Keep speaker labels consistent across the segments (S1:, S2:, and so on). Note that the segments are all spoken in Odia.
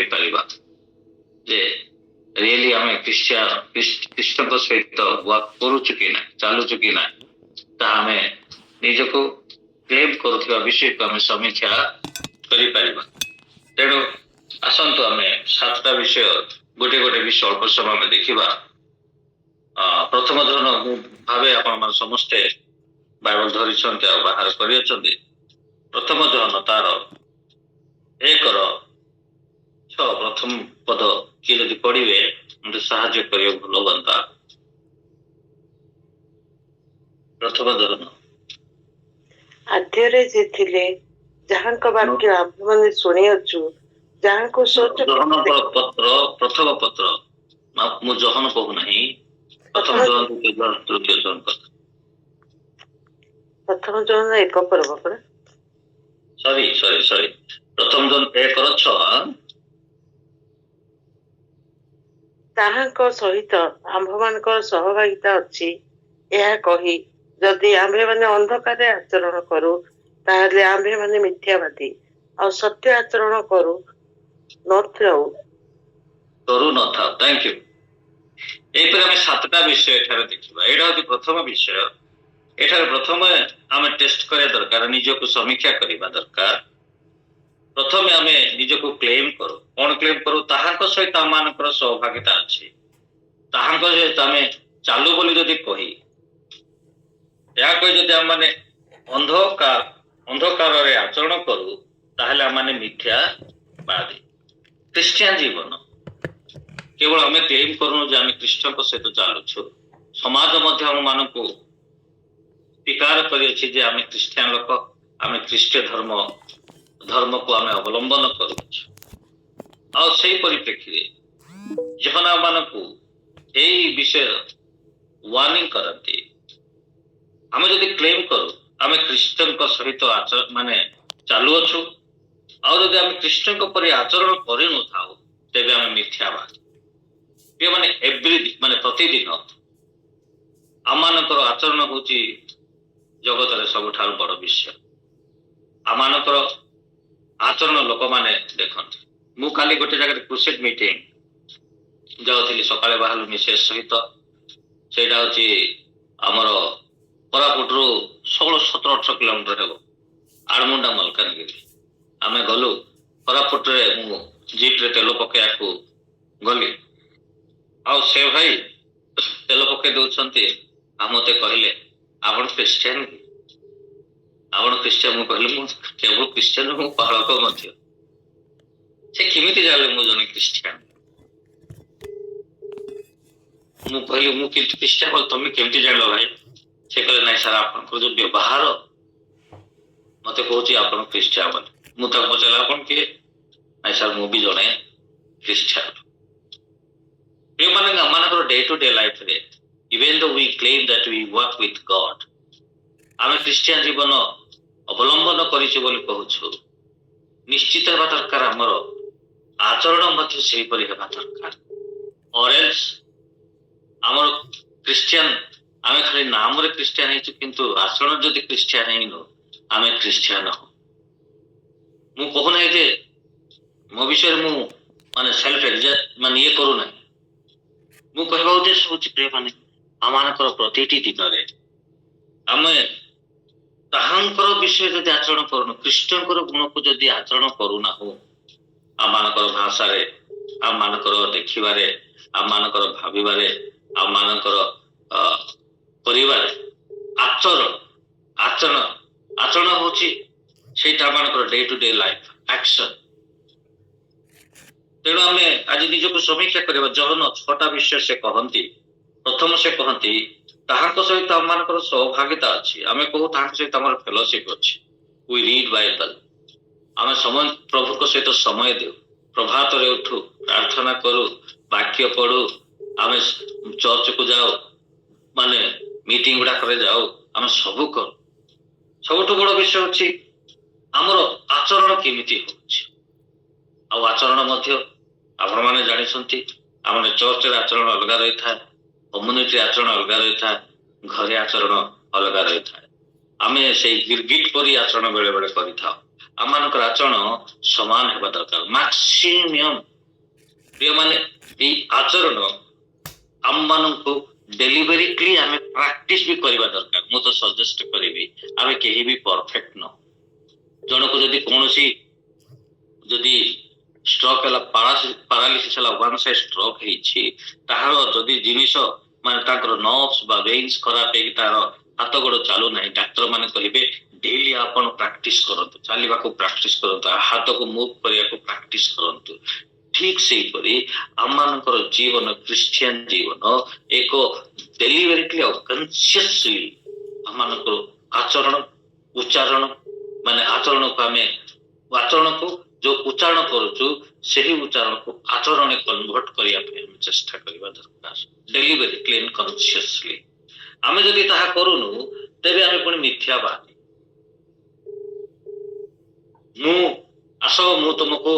S1: କହିପାରିବା ଯେ ରିଏଲି ଆମେ ଖ୍ରୀଷ୍ଟଙ୍କ ସହିତ ୱାର୍କ କରୁଛୁ କି ନା, ଚାଲୁଛୁ କି ନା, ତାହା ଆମେ ନିଜକୁ କ୍ଲେମ୍ କରୁଥିବା ବିଷୟକୁ ଆମେ ସମୀକ୍ଷା କରିପାରିବା। ତେଣୁ ଆସନ୍ତୁ ଆମେ 7ଟା ବିଷୟ ଗୋଟେ ଗୋଟେ ବିଷୟ ଅଳ୍ପ ସମୟ ଆମେ ଦେଖିବା। ପ୍ରଥମ ଧରଣ ମୁଁ ଭାବେ ଆପଣମାନେ ସମସ୍ତେ ବାଇବଲ ଧରିଛନ୍ତି ଆଉ ବାହାର କରିଅଛନ୍ତି। ପ୍ରଥମ ଧରଣ ତାର 1:6 ପ୍ରଥମ ପଦ କିଏ ଯଦି ପଢିବେ ମତେ ସାହାଯ୍ୟ କରିବ, ଭଲ ହୁଅନ୍ତା। ପ୍ରଥମ ଧରଣ।
S2: ଆଦ୍ୟରେ ଯେ ଥିଲେ, ଯାହାଙ୍କ ବାକ୍ୟ ଆମ୍ଭେମାନେ ଶୁଣିଅଛୁ, ଯାହାଙ୍କୁ
S1: ପ୍ରଥମ ପତ୍ର ମୁଁ ଜହନ କହୁନାହିଁ, ପ୍ରଥମ ଜହନ, ଦ୍ୱିତୀୟ ଜହନ, ତୃତୀୟ ଜହନ କଥା।
S2: ପ୍ରଥମ ଜହନ 1 ପର୍ବ ପରା,
S1: ସରି ପ୍ରଥମ ଜହନ 1:6।
S2: ତାହାଙ୍କ ସହିତ ଆମ୍ଭମାନଙ୍କର ସହଭାଗିତା ଅଛି, ଏହା କହି ଯଦି ଆମ୍ଭେମାନେ ଅନ୍ଧକାରରେ ଆଚରଣ କରୁ, ତାହେଲେ ଆମ୍ଭେମାନେ ମିଥ୍ୟାବାଦୀ ଆଉ ସତ୍ୟ ଆଚରଣ କରୁନଥାଉ।
S1: Thank you. ଏଇପରି ଆମେ 7ଟା ବିଷୟ ଏଠାରେ ଦେଖିବା। ଏଇଟା ହଉଛି ପ୍ରଥମ ବିଷୟ। ଏଠାରେ ପ୍ରଥମେ ଆମେ ଟେଷ୍ଟ କରିବା ଦରକାର, ନିଜକୁ ସମୀକ୍ଷା କରିବା ଦରକାର। ପ୍ରଥମେ ଆମେ ନିଜକୁ କ୍ଲେମ୍ କରୁ। କ'ଣ କ୍ଲେମ୍ କରୁ? ତାହାଙ୍କ ସହିତ ଆମମାନଙ୍କର ସହଭାଗିତା ଅଛି, ତାହାଙ୍କ ସହିତ ଆମେ ଚାଲୁ ବୋଲି ଯଦି କହି, ଏହା କହି ଯଦି ଆମମାନେ ଅନ୍ଧକାରରେ ଆଚରଣ କରୁ, ତାହେଲେ ଆମମାନେ ମିଥ୍ୟାବାଦୀ। ଖ୍ରୀଷ୍ଟିଆନ ଜୀବନ କେବଳ ଆମେ କ୍ଲେମ୍ କରୁନୁ ଯେ ଆମେ ଖ୍ରୀଷ୍ଟଙ୍କ ସହିତ ଚାଲୁଛୁ, ସମାଜ ମଧ୍ୟ ଆମମାନଙ୍କୁ ସ୍ୱୀକାର କରିଅଛି ଯେ ଆମେ ଖ୍ରୀଷ୍ଟିଆନ ଲୋକ, ଆମେ ଖ୍ରୀଷ୍ଟ ଧର୍ମକୁ ଆମେ ଅବଲମ୍ବନ କରୁଛୁ। ଆଉ ସେଇ ପରିପ୍ରେକ୍ଷୀରେ ଜହନ ମାନଙ୍କୁ ଏଇ ବିଷୟ ୱାର୍ଣ୍ଣିଂ କରନ୍ତି। ଆମେ ଯଦି କ୍ଲେମ୍ କରୁ ଆମେ ଖ୍ରୀଷ୍ଟଙ୍କ ସହିତ ଚାଲୁଅଛୁ, ଆଉ ଯଦି ଆମେ ଖ୍ରୀଷ୍ଟଙ୍କ ପରି ଆଚରଣ କରିନଥାଉ, ତେବେ ଆମେ ମିଥ୍ୟାବାଦୀ। ପ୍ରତିଦିନ ଆମମାନଙ୍କର ଆଚରଣ ହଉଛି ଜଗତରେ ସବୁଠାରୁ ବଡ଼ ବିଷୟ। ଆମମାନଙ୍କର ଆଚରଣ ଲୋକମାନେ ଦେଖନ୍ତି। ମୁଁ କାଲି ଗୋଟେ ଜାଗାରେ କ୍ରୁସେଡ୍ ମିଟିଂ ଯାଉଥିଲି, ସକାଳେ ବାହାରିଲୁ ମିସେସ୍ ସହିତ। ସେଇଟା ହଉଛି ଆମର କୋରାପୁଟରୁ 16-17-18 କିଲୋମିଟର ହେବ, ଆଡ଼ମୁଣ୍ଡା ମାଲକାନଗିରି। ଆମେ ଗଲୁ କୋରାପୁଟରେ, ମୁଁ ଜିପ୍ରେ ତେଲ ପକେଇବାକୁ ଗଲି, ଆଉ ସେ ଭାଇ ତେଲ ପକେଇ ଦଉଛନ୍ତି। ଆଉ ମତେ କହିଲେ, ଆପଣ ଖ୍ରୀଷ୍ଟିଆନ କି? ଆପଣ ଖ୍ରୀଷ୍ଟିଆନ? ମୁଁ କହିଲି, ମୁଁ କେବଳ ଖ୍ରୀଷ୍ଟିଆନ, ମୁଁ ପାଳକ ମଧ୍ୟ। ସେ କେମିତି ଜାଣିଲେ ମୁଁ ଜଣେ ଖ୍ରୀଷ୍ଟିଆନ? ମୁଁ କହିଲି, ମୁଁ କିନ୍ତୁ ଖ୍ରୀଷ୍ଟିଆନ। ତମେ କେମିତି ଜାଣିଲ ଭାଇ? ସେ କହିଲେ, ନାଇଁ ସାର୍, ଆପଣଙ୍କର ଯୋଉ ବ୍ୟବହାର ମତେ କହୁଛି ଆପଣ ଖ୍ରୀଷ୍ଟିଆନ ବୋଲି। ମୁଁ ତାକୁ ପଚାରିଲି, ଆପଣ କିଏ? ନାଇଁ ସାର୍, ମୁଁ ବି ଜଣେ ଖ୍ରୀଷ୍ଟିଆନ। ଆମମାନଙ୍କର ଡେ ଟୁ ଡେ ଲାଇଫରେ, even though we claim that we work with God, ଆମେ ଖ୍ରୀଷ୍ଟିଆନ ଜୀବନ ଅବଲମ୍ବନ କରିଛୁ ବୋଲି କହୁଛୁ, ନିଶ୍ଚିତ ହେବା ଦରକାର ଆମର ଆଚରଣ ମଧ୍ୟ ସେହିପରି ହେବା ଦରକାର। ଅରେଲ୍ସ ଆମର ଖ୍ରୀଷ୍ଟିଆନ, ଆମେ ଖାଲି ନାମରେ ଖ୍ରୀଷ୍ଟିଆନ ହେଇଛୁ, କିନ୍ତୁ ଆଚରଣ ଯଦି ଖ୍ରୀଷ୍ଟିଆନ ହେଇନୁ, ଆମେ ଖ୍ରୀଷ୍ଟିଆନ ହଉ। ମୁଁ କହୁନାହିଁ ଯେ ମୋ ବିଷୟରେ ମୁଁ ସେଲ୍ଫ ଇଏ କରୁନାହିଁ। ମୁଁ କହିବା ଉଦ୍ଦେଶ୍ୟ ହଉଛି ଆମମାନଙ୍କର ପ୍ରତିଟି ଦିନରେ ଆମେ ତାହାଙ୍କର ବିଷୟ ଯଦି ଆଚରଣ କରୁନୁ, ଖ୍ରୀଷ୍ଟଙ୍କର ଗୁଣକୁ ଯଦି ଆଚରଣ କରୁନାହୁଁ, ଆମମାନଙ୍କର ଭାଷାରେ, ଆମମାନଙ୍କର ଦେଖିବାରେ, ଆମମାନଙ୍କର ଭାବିବାରେ, ଆମମାନଙ୍କର କରିବାରେ, ଆଚରଣ ହଉଛି ସେଇଟା ଆମମାନଙ୍କର day to day life action. ତେଣୁ ଆମେ ଆଜି ନିଜକୁ ସମୀକ୍ଷା କରିବା। ଜହନ 6ଟା ବିଷୟ ସେ କହନ୍ତି। ପ୍ରଥମ ସେ କହନ୍ତି, ତାହାଙ୍କ ସହିତ ଆମମାନଙ୍କର ସହଭାଗିତା ଅଛି। ଆମେ କହୁ ତାହାଙ୍କ ସହିତ ଆମର ଫେଲୋସିପ ଅଛି। We read Bible. ଆମେ ପ୍ରଭୁଙ୍କ ସହିତ ସମୟ ଦେଉ, ପ୍ରଭାତରେ ଉଠୁ, ପ୍ରାର୍ଥନା କରୁ, ବାକ୍ୟ ପଢୁ, ଆମେ ଚର୍ଚ୍ଚକୁ ଯାଉ, ମିଟିଂ ଗୁଡାକରେ ଯାଉ, ଆମେ ସବୁ କରୁ। ସବୁଠୁ ବଡ ବିଷୟ ହଉଛି ଆମର ଆଚରଣ କେମିତି ହଉଛି। ଆଉ ଆଚରଣ ମଧ୍ୟ ଆପଣମାନେ ଜାଣିଛନ୍ତି, ଆମର ଚର୍ଚ୍ଚରେ ଆଚରଣ ଅଲଗା ରହିଥାଏ, କମ୍ୟୁନିଟି ଆଚରଣ ଅଲଗା ରହିଥାଏ, ଘରେ ଆଚରଣ ଅଲଗା ରହିଥାଏ। ଆମେ ସେଇ ଗିର୍ଗିଟ୍ ପରି ଆଚରଣ ବେଳେ ବେଳେ କରିଥାଉ। ଆମମାନଙ୍କର ଆଚରଣ ସମାନ ହେବା ଦରକାର। ମାକ୍ସିମମ୍ ପ୍ରିୟମାନେ, ଏଇ ଆଚରଣ ଆମମାନଙ୍କୁ ଡେଲିଭରିକଲି ଆମେ ପ୍ରାକ୍ଟିସ ବି କରିବା ଦରକାର। ମୁଁ ତ ସଜେଷ୍ଟ କରିବି, ଆମେ କେହି ବି ପରଫେକ୍ଟ ନୁହଁ। ଜଣକୁ ଯଦି ଷ୍ଟ୍ରୋକ ହେଲା, ପାରାଲିସିସ୍ ହେଲା, ୱାନ୍ ସାଇଡ୍ ଷ୍ଟ୍ରୋକ ହେଇଛି, ତାହାର ଯଦି ଜିନିଷ ମାନେ ତାଙ୍କର ନର୍ଭସ ବା ଭେନ୍ସ ଖରାପ ହେଇକି ତାର ହାତ ଗୋଡ ଚାଲୁ ନାହିଁ, ଡାକ୍ତର ମାନେ କହିବେ ଡେଲି ଆପଣ ପ୍ରାକ୍ଟିସ କରନ୍ତୁ, ଚାଲିବାକୁ ପ୍ରାକ୍ଟିସ କରନ୍ତୁ, ହାତକୁ ମୁଭ କରିବାକୁ ପ୍ରାକ୍ଟିସ କରନ୍ତୁ। ଠିକ ସେହିପରି ଆମମାନଙ୍କର ଜୀବନ, ଖ୍ରୀଷ୍ଟିଆନ ଜୀବନ ଏକ ଡେଲିଭରିକଲି ଆଉ କନସିୟସଲି ଆମମାନଙ୍କର ଆଚରଣ, ଉଚ୍ଚାରଣ ମାନେ ଆଚରଣକୁ ଯୋଉ ଉଚ୍ଚାରଣ କରୁଛୁ ସେହି ଉଚ୍ଚାରଣକୁ ଆଚରଣରେ କନଭର୍ଟ କରିବା ପାଇଁ ଆମେ ଚେଷ୍ଟା କରିବା ଦରକାର, ଡେଲିଭରିକଲି ଆଣ୍ଡ କନସିୟସଲି। ଆମେ ଯଦି ତାହା କରୁନୁ ତେବେ ଆମେ ପୁଣି ମିଥ୍ୟାବାଦୀ। ମୁଁ ତୁମକୁ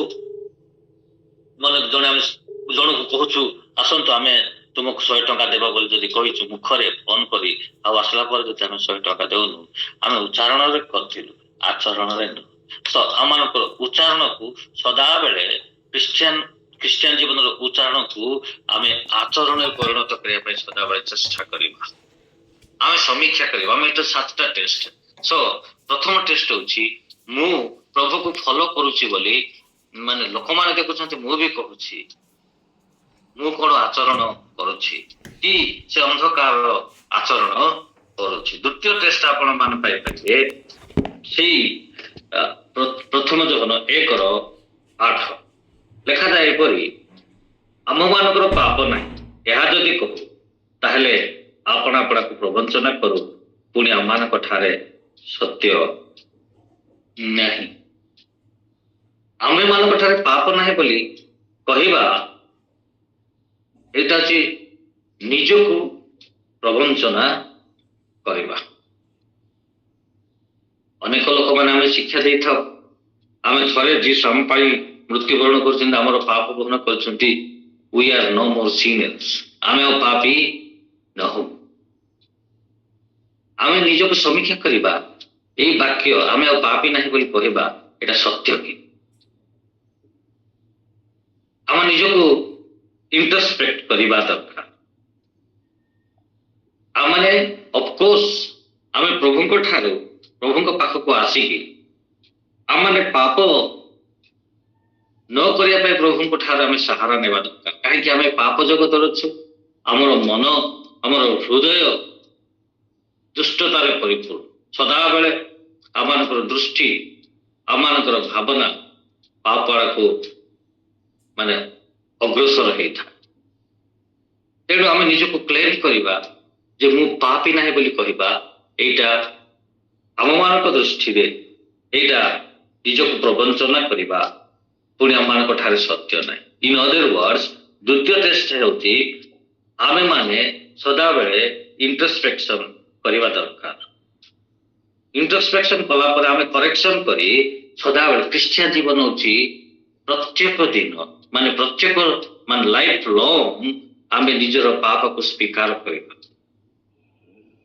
S1: ମାନେ ଜଣକୁ କହୁଛୁ ଆସନ୍ତୁ ଆମେ ତୁମକୁ 100 ଟଙ୍କା ଦେବ ବୋଲି ଯଦି କହିଛୁ ମୁଖରେ ଫୋନ କରି, ଆଉ ଆସିଲା ପରେ ଯଦି ଆମେ 100 ଟଙ୍କା ଦେଉନୁ, ଆମେ ଉଚ୍ଚାରଣରେ କରିଥିଲୁ, ଆଚରଣରେ ନୁହଁ। ତ ଆମମାନଙ୍କର ଉଚ୍ଚାରଣକୁ ସଦାବେଳେ ଖ୍ରୀଷ୍ଟିଆନ ଜୀବନର ଉଚ୍ଚାରଣକୁ ଆମେ ଆଚରଣରେ ପରିଣତ କରିବା ପାଇଁ ସଦାବେଳେ ଚେଷ୍ଟା କରିବା। ଆମେ ସମୀକ୍ଷା କରିବା। ଆମେ ଏଟା 7ଟା ଟେଷ୍ଟ। ପ୍ରଥମ ଟେଷ୍ଟ ହଉଛି ମୁଁ ପ୍ରଭୁକୁ ଫଲୋ କରୁଛି ବୋଲି ମାନେ ଲୋକମାନେ ଦେଖୁଛନ୍ତି, ମୁଁ ବି କହୁଛି ମୁଁ କଣ ଆଚରଣ କରୁଛି କି ସେ ଅନ୍ଧକାରର ଆଚରଣ କରୁଛି। ଦ୍ୱିତୀୟ ଟେଷ୍ଟ ଆପଣ ମାନେ ପାଇପାରିବେ ସେଇ ପ୍ରଥମ ଯୋହନ 1:8 ଲେଖାଯାଏ ଏପରି, ଆମମାନଙ୍କର ପାପ ନାହିଁ ଏହା ଯଦି କହୁ ତାହେଲେ ଆପଣା ଆପଣାକୁ ପ୍ରବଞ୍ଚନା କରୁ, ପୁଣି ଆମମାନଙ୍କ ଠାରେ ସତ୍ୟ ନାହିଁ। ଆମମାନଙ୍କ ଠାରେ ପାପ ନାହିଁ ବୋଲି କହିବା ଏଇଟା ଅଛି ନିଜକୁ ପ୍ରବଞ୍ଚନା କରିବା। ଅନେକ ଲୋକମାନେ ଆମେ ଶିକ୍ଷା ଦେଇଥାଉ, ଆମେ ଥରେ ଯୀଶୁ ଆମ ପାଇଁ ମୃତ୍ୟୁବରଣ କରୁଛନ୍ତି, ଆମର ପାପ ବହନ କରୁଛନ୍ତି, we are no more sinners, ଆମେ ଆଉ ପାପୀ ନହୁ। ଆମେ ନିଜକୁ ସମୀକ୍ଷା କରିବା, ଏଇ ବାକ୍ୟ ଆମେ ଆଉ ପାପୀ ନାହିଁ ବୋଲି କହିବା ଏଇଟା ସତ୍ୟ କି? ଆମେ ନିଜକୁ ଇଣ୍ଟରସ୍ପେକ୍ଟ କରିବା ଦରକାର। ଆମେ ଅଫକୋର୍ସ ଆମେ ପ୍ରଭୁଙ୍କ ପାଖକୁ ଆସିକି ଆମେ ପାପ ନ କରିବା ପାଇଁ ପ୍ରଭୁଙ୍କ ଠାରୁ ଆମେ ସାହାରା ନେବା ଦରକାର। କାହିଁକି? ଆମେ ପାପ ଜଗତରେ ଅଛୁ, ଆମର ମନ, ଆମର ହୃଦୟ ଦୁଷ୍ଟତାରେ ପରିପୂର୍ଣ୍ଣ। ସଦାବେଳେ ଆମମାନଙ୍କର ଦୃଷ୍ଟି, ଆମମାନଙ୍କର ଭାବନା ପାପ ଆଡ଼କୁ ମାନେ ଅଗ୍ରସର ହେଇଥାଏ। ତେଣୁ ଆମେ ନିଜକୁ କ୍ଲେମ କରିବା ଯେ ମୁଁ ପାପୀ ନାହିଁ ବୋଲି କହିବା, ଏଇଟା ଆମମାନଙ୍କ ଦୃଷ୍ଟିରେ ଏଇଟା ନିଜକୁ ପ୍ରବଞ୍ଚନା କରିବା, ପୁଣି ଆମମାନଙ୍କ ଠାରେ ସତ୍ୟ ନାହିଁ। ଇନ୍ ଅଦର ୱାର୍ଡସ, ଦ୍ୱିତୀୟ ଟେଷ୍ଟ ହେଉଛି ଆମେମାନେ ସଦାବେଳେ ଇଣ୍ଟରସ୍ପେକ୍ସନ କରିବା ଦରକାର। ଇଣ୍ଟରସ୍ପେକ୍ସନ କଲା ପରେ ଆମେ କରେକ୍ସନ କରି ସଦାବେଳେ ଖ୍ରୀଷ୍ଟିଆନ ଜୀବନ ହେଉଛି ପ୍ରତ୍ୟେକ ଦିନ ମାନେ ଲାଇଫ ଲଙ୍ଗ ଆମେ ନିଜର ପାପକୁ ସ୍ୱୀକାର କରିବା।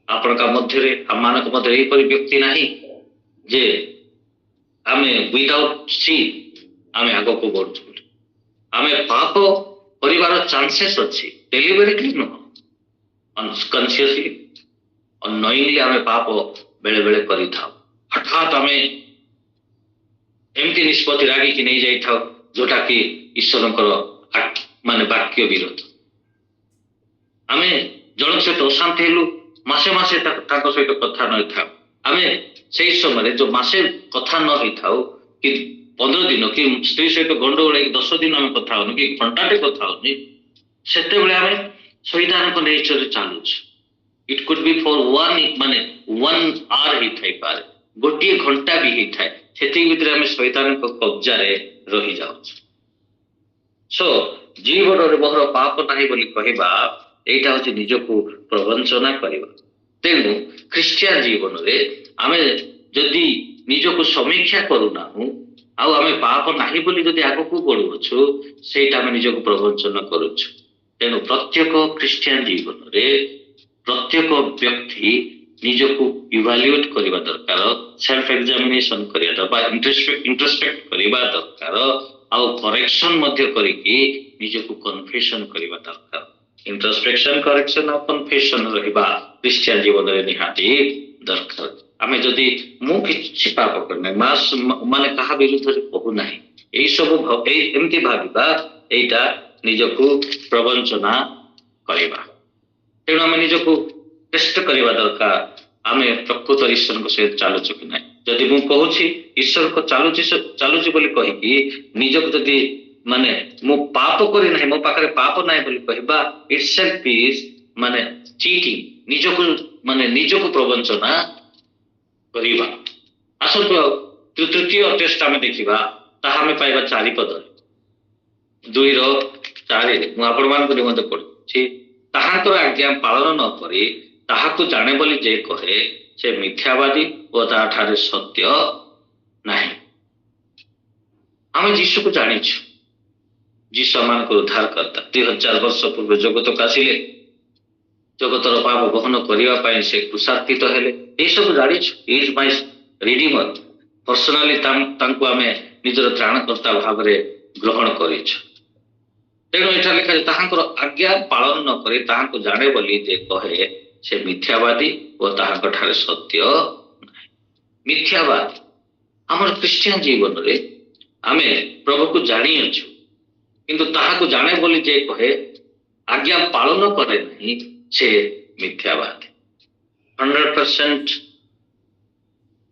S1: ଆପଣଙ୍କ ମଧ୍ୟରେ, ଆମମାନଙ୍କ ମଧ୍ୟରେ ଏହିପରି ବ୍ୟକ୍ତି ନାହିଁ ଯେ ଆମେ ୱିଦାଉଟ୍ ସିନ୍ ଆମେ ଆଗକୁ ବଢୁଛୁ। ଆମେ ପାପ କରିବାର ଚାନ୍ସେସ୍ ଅଛି, ଡେଲିଭରିକଲି ନୁହଁ, ଅନକନସିୟସଲି, ଅନନୋଇଂଲି ଆମେ ପାପ ବେଳେ ବେଳେ କରିଥାଉ। ହଠାତ୍ ଆମେ ଏମିତି ନିଷ୍ପତ୍ତି ରାଗିକି ନେଇ ଯାଇଥାଉ ଯୋଉଟା କି ଈଶ୍ୱରଙ୍କର ମାନେ ବାକ୍ୟ ବିରୋଧ। ଆମେ ଜଣଙ୍କ ସହିତ ଅଶାନ୍ତି ହେଲୁ, ମାସେ ତାଙ୍କ ସହିତ କଥା ନ ହେଇଥାଉ। ଆମେ ସେଇ ସମୟରେ ଯୋଉ ମାସେ କଥା ନ ହେଇଥାଉ କି 15 ଦିନ କି ସ୍ତ୍ରୀ ସହିତ ଗଣ୍ଡଗୋଳ ହେଇକି 10 ଦିନ ଆମେ କଥା ହଉନି କି ଘଣ୍ଟାଟେ କଥା ହଉନି, ସେତେବେଳେ ଆମେ ଶୈତାନଙ୍କ ନେଚରରେ ଚାଲୁଛୁ। ଇଟ୍ କୁଡ୍ ବି ଫର 1 hour ହେଇଥାଇପାରେ, ଗୋଟିଏ ଘଣ୍ଟା ବି ହେଇଥାଏ। ସେତିକି ଭିତରେ ଆମେ ଶୈତାନଙ୍କ କବ୍ଜାରେ ରହିଯାଉଛୁ। ଜୀବନରେ ମୋର ପାପ ନାହିଁ ବୋଲି କହିବା ଏଇଟା ହଉଛି ନିଜକୁ ପ୍ରବଞ୍ଚନା କରିବା। ତେଣୁ ଖ୍ରୀଷ୍ଟିଆନ ଜୀବନରେ ଆମେ ଯଦି ନିଜକୁ ସମୀକ୍ଷା କରୁନାହୁଁ ଆଉ ଆମେ ପାପ ନାହିଁ ବୋଲି ଯଦି ଆଗକୁ ବଢୁଅଛୁ, ସେଇଟା ଆମେ ନିଜକୁ ପ୍ରବଞ୍ଚନା କରୁଛୁ। ତେଣୁ ପ୍ରତ୍ୟେକ ଖ୍ରୀଷ୍ଟିଆନ ଜୀବନରେ ପ୍ରତ୍ୟେକ ବ୍ୟକ୍ତି ନିଜକୁ ଇଭାଲୁଏଟ କରିବା ଦରକାର, ସେଲ୍ଫ ଏକ୍ସାମିନେସନ କରିବା ଦରକାର, ଇଣ୍ଟ୍ରୋସ୍ପେକ୍ଟ କରିବା ଦରକାର ଆଉ କରେକ୍ସନ ମଧ୍ୟ କରିକି ନିଜକୁ କନଫେସନ କରିବା ଦରକାର। ଇଣ୍ଟ୍ରୋସ୍ପେକ୍ସନ, କରେକ୍ସନ ଆଉ କନଫେସନ ରହିବା ଖ୍ରୀଷ୍ଟିଆନ ଜୀବନରେ ନିହାତି ଦରକାର। ଆମେ ଯଦି ମୁଁ କିଛି ପାପ କରିନାହିଁ, ମାନେ କାହା ବିରୁଦ୍ଧରେ କହୁନାହିଁ, ଏଇ ସବୁ ଏମିତି ଭାବିବା, ଏଇଟା ନିଜକୁ ପ୍ରବଞ୍ଚନା କରିବା। ତେଣୁ ଆମେ ନିଜକୁ ଟେଷ୍ଟ କରିବା ଦରକାର, ଆମେ ପ୍ରକୃତ ଈଶ୍ୱରଙ୍କ ସହିତ ଚାଲୁଛୁ କି ନାହିଁ। ଯଦି ମୁଁ କହୁଛି ଈଶ୍ୱରଙ୍କ ଚାଲୁଛି ବୋଲି କହିକି ନିଜକୁ ଯଦି ମାନେ ମୁଁ ପାପ କରି ନାହିଁ, ମୋ ପାଖରେ ପାପ ନାହିଁ ବୋଲି କହିବା, ଇଟସେଲ୍ଫ ଇଜ ମାନେ ଚିଟିଂ, ନିଜକୁ ପ୍ରବଞ୍ଚନା କରିବା। ଆସନ୍ତୁ ତୃତୀୟ ଟେଷ୍ଟ ଆମେ ଦେଖିବା, ତାହା ଆମେ ପାଇବା 4 ପଦରେ, 2:4 ମୁଁ ଆପଣମାନଙ୍କୁ ନିମନ୍ତେ ପଢୁଛି। ତାହାଙ୍କର ଆଜ୍ଞା ପାଳନ ନ କରି ତାହାକୁ ଜାଣେ ବୋଲି ଯେ କହେ ସେ ମିଥ୍ୟାବାଦୀ ଓ ତାଠାରେ ସତ୍ୟ ନାହିଁ। ଆମେ ଯୀଶୁକୁ ଜାଣିଛୁ, ଯୀଶୁ ଆମମାନଙ୍କର ଉଦ୍ଧାରକର୍ତ୍ତା। 2000 ବର୍ଷ ପୂର୍ବେ ଜଗତକୁ ଆସିଲେ, ଜଗତର ପାପ ବହନ କରିବା ପାଇଁ ସେ କୃଷାର୍ପିତ ହେଲେ, ଏସବୁ ଜାଣିଛୁ। ଇଜ ମାଇ ରିଡିମର, ପର୍ସନାଲି ତାଙ୍କୁ ଆମେ ନିଜର ତ୍ରାଣକର୍ତ୍ତା ଭାବରେ ଗ୍ରହଣ କରିଛୁ। ତେଣୁ ଏଠାରେ ଲେଖା ତାହାଙ୍କର ଆଜ୍ଞା ପାଳନ ନ କରି ତାହାଙ୍କୁ ଜାଣେ ବୋଲି ଯେ କହେ ସେ ମିଥ୍ୟାବାଦୀ ଓ ତାହାଙ୍କ ଠାରେ ସତ୍ୟ ନାହିଁ। ମିଥ୍ୟାବାଦୀ ଆମର ଖ୍ରୀଷ୍ଟିଆନ ଜୀବନରେ ଆମେ ପ୍ରଭୁକୁ ଜାଣିଅଛୁ, କିନ୍ତୁ ତାହାକୁ ଜାଣେ ବୋଲି ଯେ କହେ ଆଜ୍ଞା ପାଳନ କରେ ନାହିଁ, ସେ ମିଥ୍ୟାବାଦୀ। 100%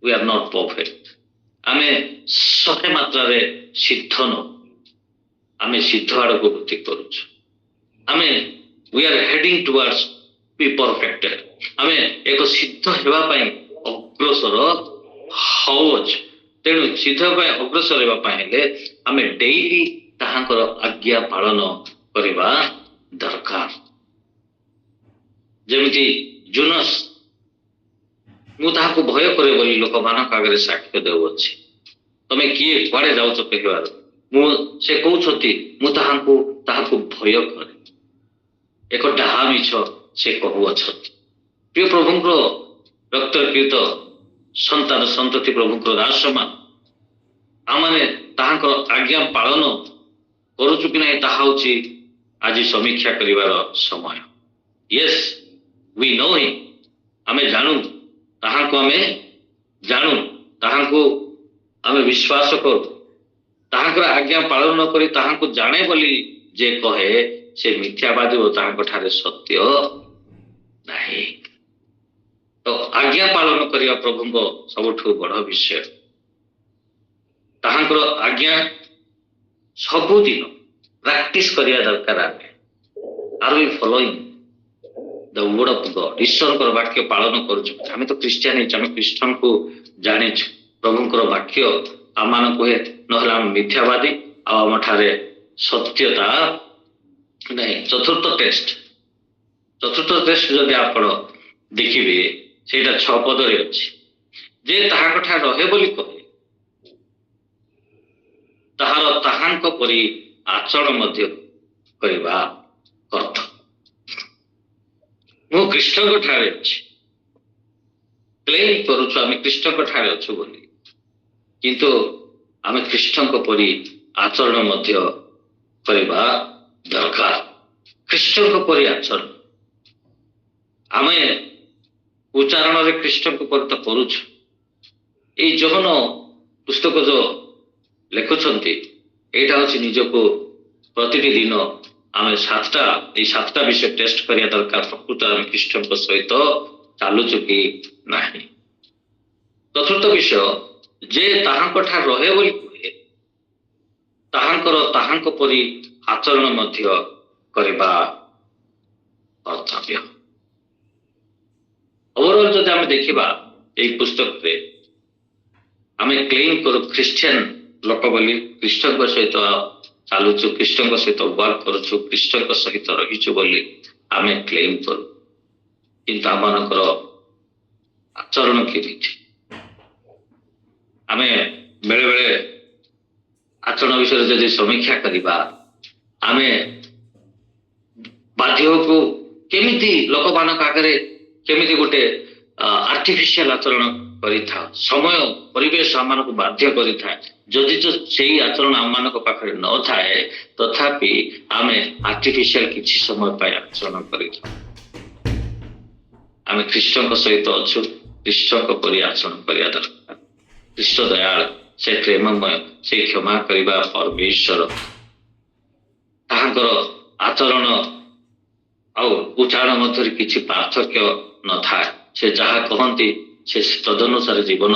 S1: we are not perfect। ଆମେ 100 ମାତ୍ରାରେ ସିଦ୍ଧ ନୁହଁ, ଆମେ ସିଦ୍ଧ ଆଡ଼କୁ ଗତି କରୁଛୁ। ଆମେ we are heading towards be perfected। ଆମେ ଏକ ସିଦ୍ଧ ହେବା ପାଇଁ ଅଗ୍ରସର ହଉଛୁ। ତେଣୁ ସିଦ୍ଧ ପାଇଁ ଅଗ୍ରସର ହେବା ପାଇଁ ହେଲେ ଆମେ ଡେଇଲି ତାହାଙ୍କର ଆଜ୍ଞା ପାଳନ କରିବା ଦରକାର। ଯେମିତି ଜୁନସ୍, ମୁଁ ତାହାକୁ ଭୟ କରେ ବୋଲି ଲୋକମାନଙ୍କ ଆଗରେ ସାକ୍ଷ୍ୟ ଦେଉଅଛି। ତମେ କିଏ, କୁଆଡେ ଯାଉଛ କହିବାର, ସେ କହୁଛନ୍ତି ମୁଁ ତାହାକୁ ଭୟ କରେ। ଏକ ଡାହା ମିଛ ସେ କହୁଅଛନ୍ତି। ପ୍ରିୟ ପ୍ରଭୁଙ୍କର ରକ୍ତକୀତ ସନ୍ତାନ ସନ୍ତତି, ପ୍ରଭୁଙ୍କର ଦାସମାନ, ଆମମାନେ ତାହାଙ୍କର ଆଜ୍ଞା ପାଳନ କରୁଛୁ କି ନାହିଁ, ତାହା ହେଉଛି ଆଜି ସମୀକ୍ଷା କରିବାର ସମୟ। ୟେସ୍ ୱି ନୋ ହିମ୍, ଆମେ ଜାଣୁ ତାହାଙ୍କୁ, ତାହାଙ୍କୁ ଆମେ ବିଶ୍ୱାସ କରୁ। ତାହାଙ୍କର ଆଜ୍ଞା ପାଳନ ନ କରି ତାହାଙ୍କୁ ଜାଣେ ବୋଲି ଯେ କହେ ସେ ମିଥ୍ୟାବାଦୀ ଓ ତାହାଙ୍କ ଠାରେ ସତ୍ୟ ନାହିଁ। ତ ଆଜ୍ଞା ପାଳନ କରିବା ପ୍ରଭୁଙ୍କ ସବୁଠୁ ବଡ଼ ବିଷୟ। ତାହାଙ୍କର ଆଜ୍ଞା ସବୁଦିନ ପ୍ରାକ୍ଟିସ କରିବା ଦରକାର। ଆମେ are we following the word of god, ଈଶ୍ୱରଙ୍କର ବାକ୍ୟ ପାଳନ କରୁଛୁ। ଆମେ ତ ଖ୍ରୀଷ୍ଟିଆନ ହେଇଛୁ, ଆମେ ଖ୍ରୀଷ୍ଟଙ୍କୁ ଜାଣିଛୁ। ପ୍ରଭୁଙ୍କର ବାକ୍ୟ ଆମମାନଙ୍କୁ ହୁଏ, ନହେଲେ ଆମେ ମିଥ୍ୟାବାଦୀ ଆଉ ଆମଠାରେ ସତ୍ୟତା ନାହିଁ। ଚତୁର୍ଥ ଟେଷ୍ଟ ଯଦି ଆପଣ ଦେଖିବେ, ସେଇଟା 6 ପଦରେ ଅଛି। ଯେ ତାହାଙ୍କ ଠାରେ ରହେ ବୋଲି କହେ ତାହାଙ୍କ ପରି ଆଚରଣ ମଧ୍ୟ କରିବା କଥା। ମୁଁ ଖ୍ରୀଷ୍ଟଙ୍କ ଠାରେ ଅଛି, କ୍ଲେମ କରୁଛୁ ଆମେ ଖ୍ରୀଷ୍ଟଙ୍କ ଠାରେ ଅଛୁ ବୋଲି, କିନ୍ତୁ ଆମେ ଖ୍ରୀଷ୍ଟଙ୍କ ପରି ଆଚରଣ ମଧ୍ୟ କରିବା ଦରକାର। ଖ୍ରୀଷ୍ଟଙ୍କ ପରି ଆଚରଣ, ଆମେ ଉଚ୍ଚାରଣରେ ଖ୍ରୀଷ୍ଟଙ୍କ ପରି ତ କରୁଛୁ। ଏଇ ଯୋହନ ପୁସ୍ତକ ଯୋଉ ଲେଖୁଛନ୍ତି, ଏଇଟା ହେଉଛି ନିଜକୁ ପ୍ରତିଟି ଦିନ ଆମେ 7ଟା ବିଷୟ ଟେଷ୍ଟ କରିବା ଦରକାର। ପ୍ରକୃତ ଆମେ ଖ୍ରୀଷ୍ଟଙ୍କ ସହିତ ଚାଲୁଛୁ କି ନାହିଁ। ଚତୁର୍ଥ ବିଷୟ, ଯେ ତାହାଙ୍କ ଠାରେ ରହେ ବୋଲି କୁହେ ତାହାଙ୍କ ପରି ଆଚରଣ ମଧ୍ୟ କରିବା କର୍ତ୍ତବ୍ୟ। ଓଭରଅଲ ଯଦି ଆମେ ଦେଖିବା, ଏଇ ପୁସ୍ତକରେ ଆମେ କ୍ଲେମ କରୁ ଖ୍ରୀଷ୍ଟିଆନ ଲୋକ ବୋଲି, ଖ୍ରୀଷ୍ଟଙ୍କ ସହିତ ଚାଲୁଛୁ, ଖ୍ରୀଷ୍ଟଙ୍କ ସହିତ ୱାର୍କ କରୁଛୁ, ଖ୍ରୀଷ୍ଟଙ୍କ ସହିତ ରହିଛୁ ବୋଲି ଆମେ କ୍ଲେମ କରୁ, କିନ୍ତୁ ଆମମାନଙ୍କର ଆଚରଣ କେମିତି? ଆମେ ବେଳେବେଳେ ଆଚରଣ ବିଷୟରେ ଯଦି ସମୀକ୍ଷା କରିବା, ଆମେ ବାଧ୍ୟକୁ କେମିତି ଲୋକମାନଙ୍କ ଆଗରେ କେମିତି ଗୋଟେ ଆର୍ଟିଫିସିଆଲ ଆଚରଣ କରିଥାଉ। ସମୟ ପରିବେଶ ଆମମାନଙ୍କୁ ବାଧ୍ୟ କରିଥାଏ। ଯଦି ତ ସେଇ ଆଚରଣ ଆମମାନଙ୍କ ପାଖରେ ନଥାଏ ତଥାପି ଆମେ ଆର୍ଟିଫିସିଆଲ କିଛି ସମୟ ପାଇଁ ଆଚରଣ କରିଥାଉ। ଆମେ ଖ୍ରୀଷ୍ଟଙ୍କ ସହିତ ଅଛୁ, ଖ୍ରୀଷ୍ଟଙ୍କ ପରି ଆଚରଣ କରିବା ଦରକାର। ଖ୍ରୀଷ୍ଟ ଦୟାଳ, ସେ ପ୍ରେମମୟ, ସେ କ୍ଷମା କରିବା ପରମେଶ୍ୱର। ତାହାଙ୍କର ଆଚରଣ ଆଉ ଉଚ୍ଚାରଣ ମଧ୍ୟରେ କିଛି ପାର୍ଥକ୍ୟ ନଥାଏ। ସେ ଯାହା କହନ୍ତି ସେ ତଦନୁସାରେ ଜୀବନ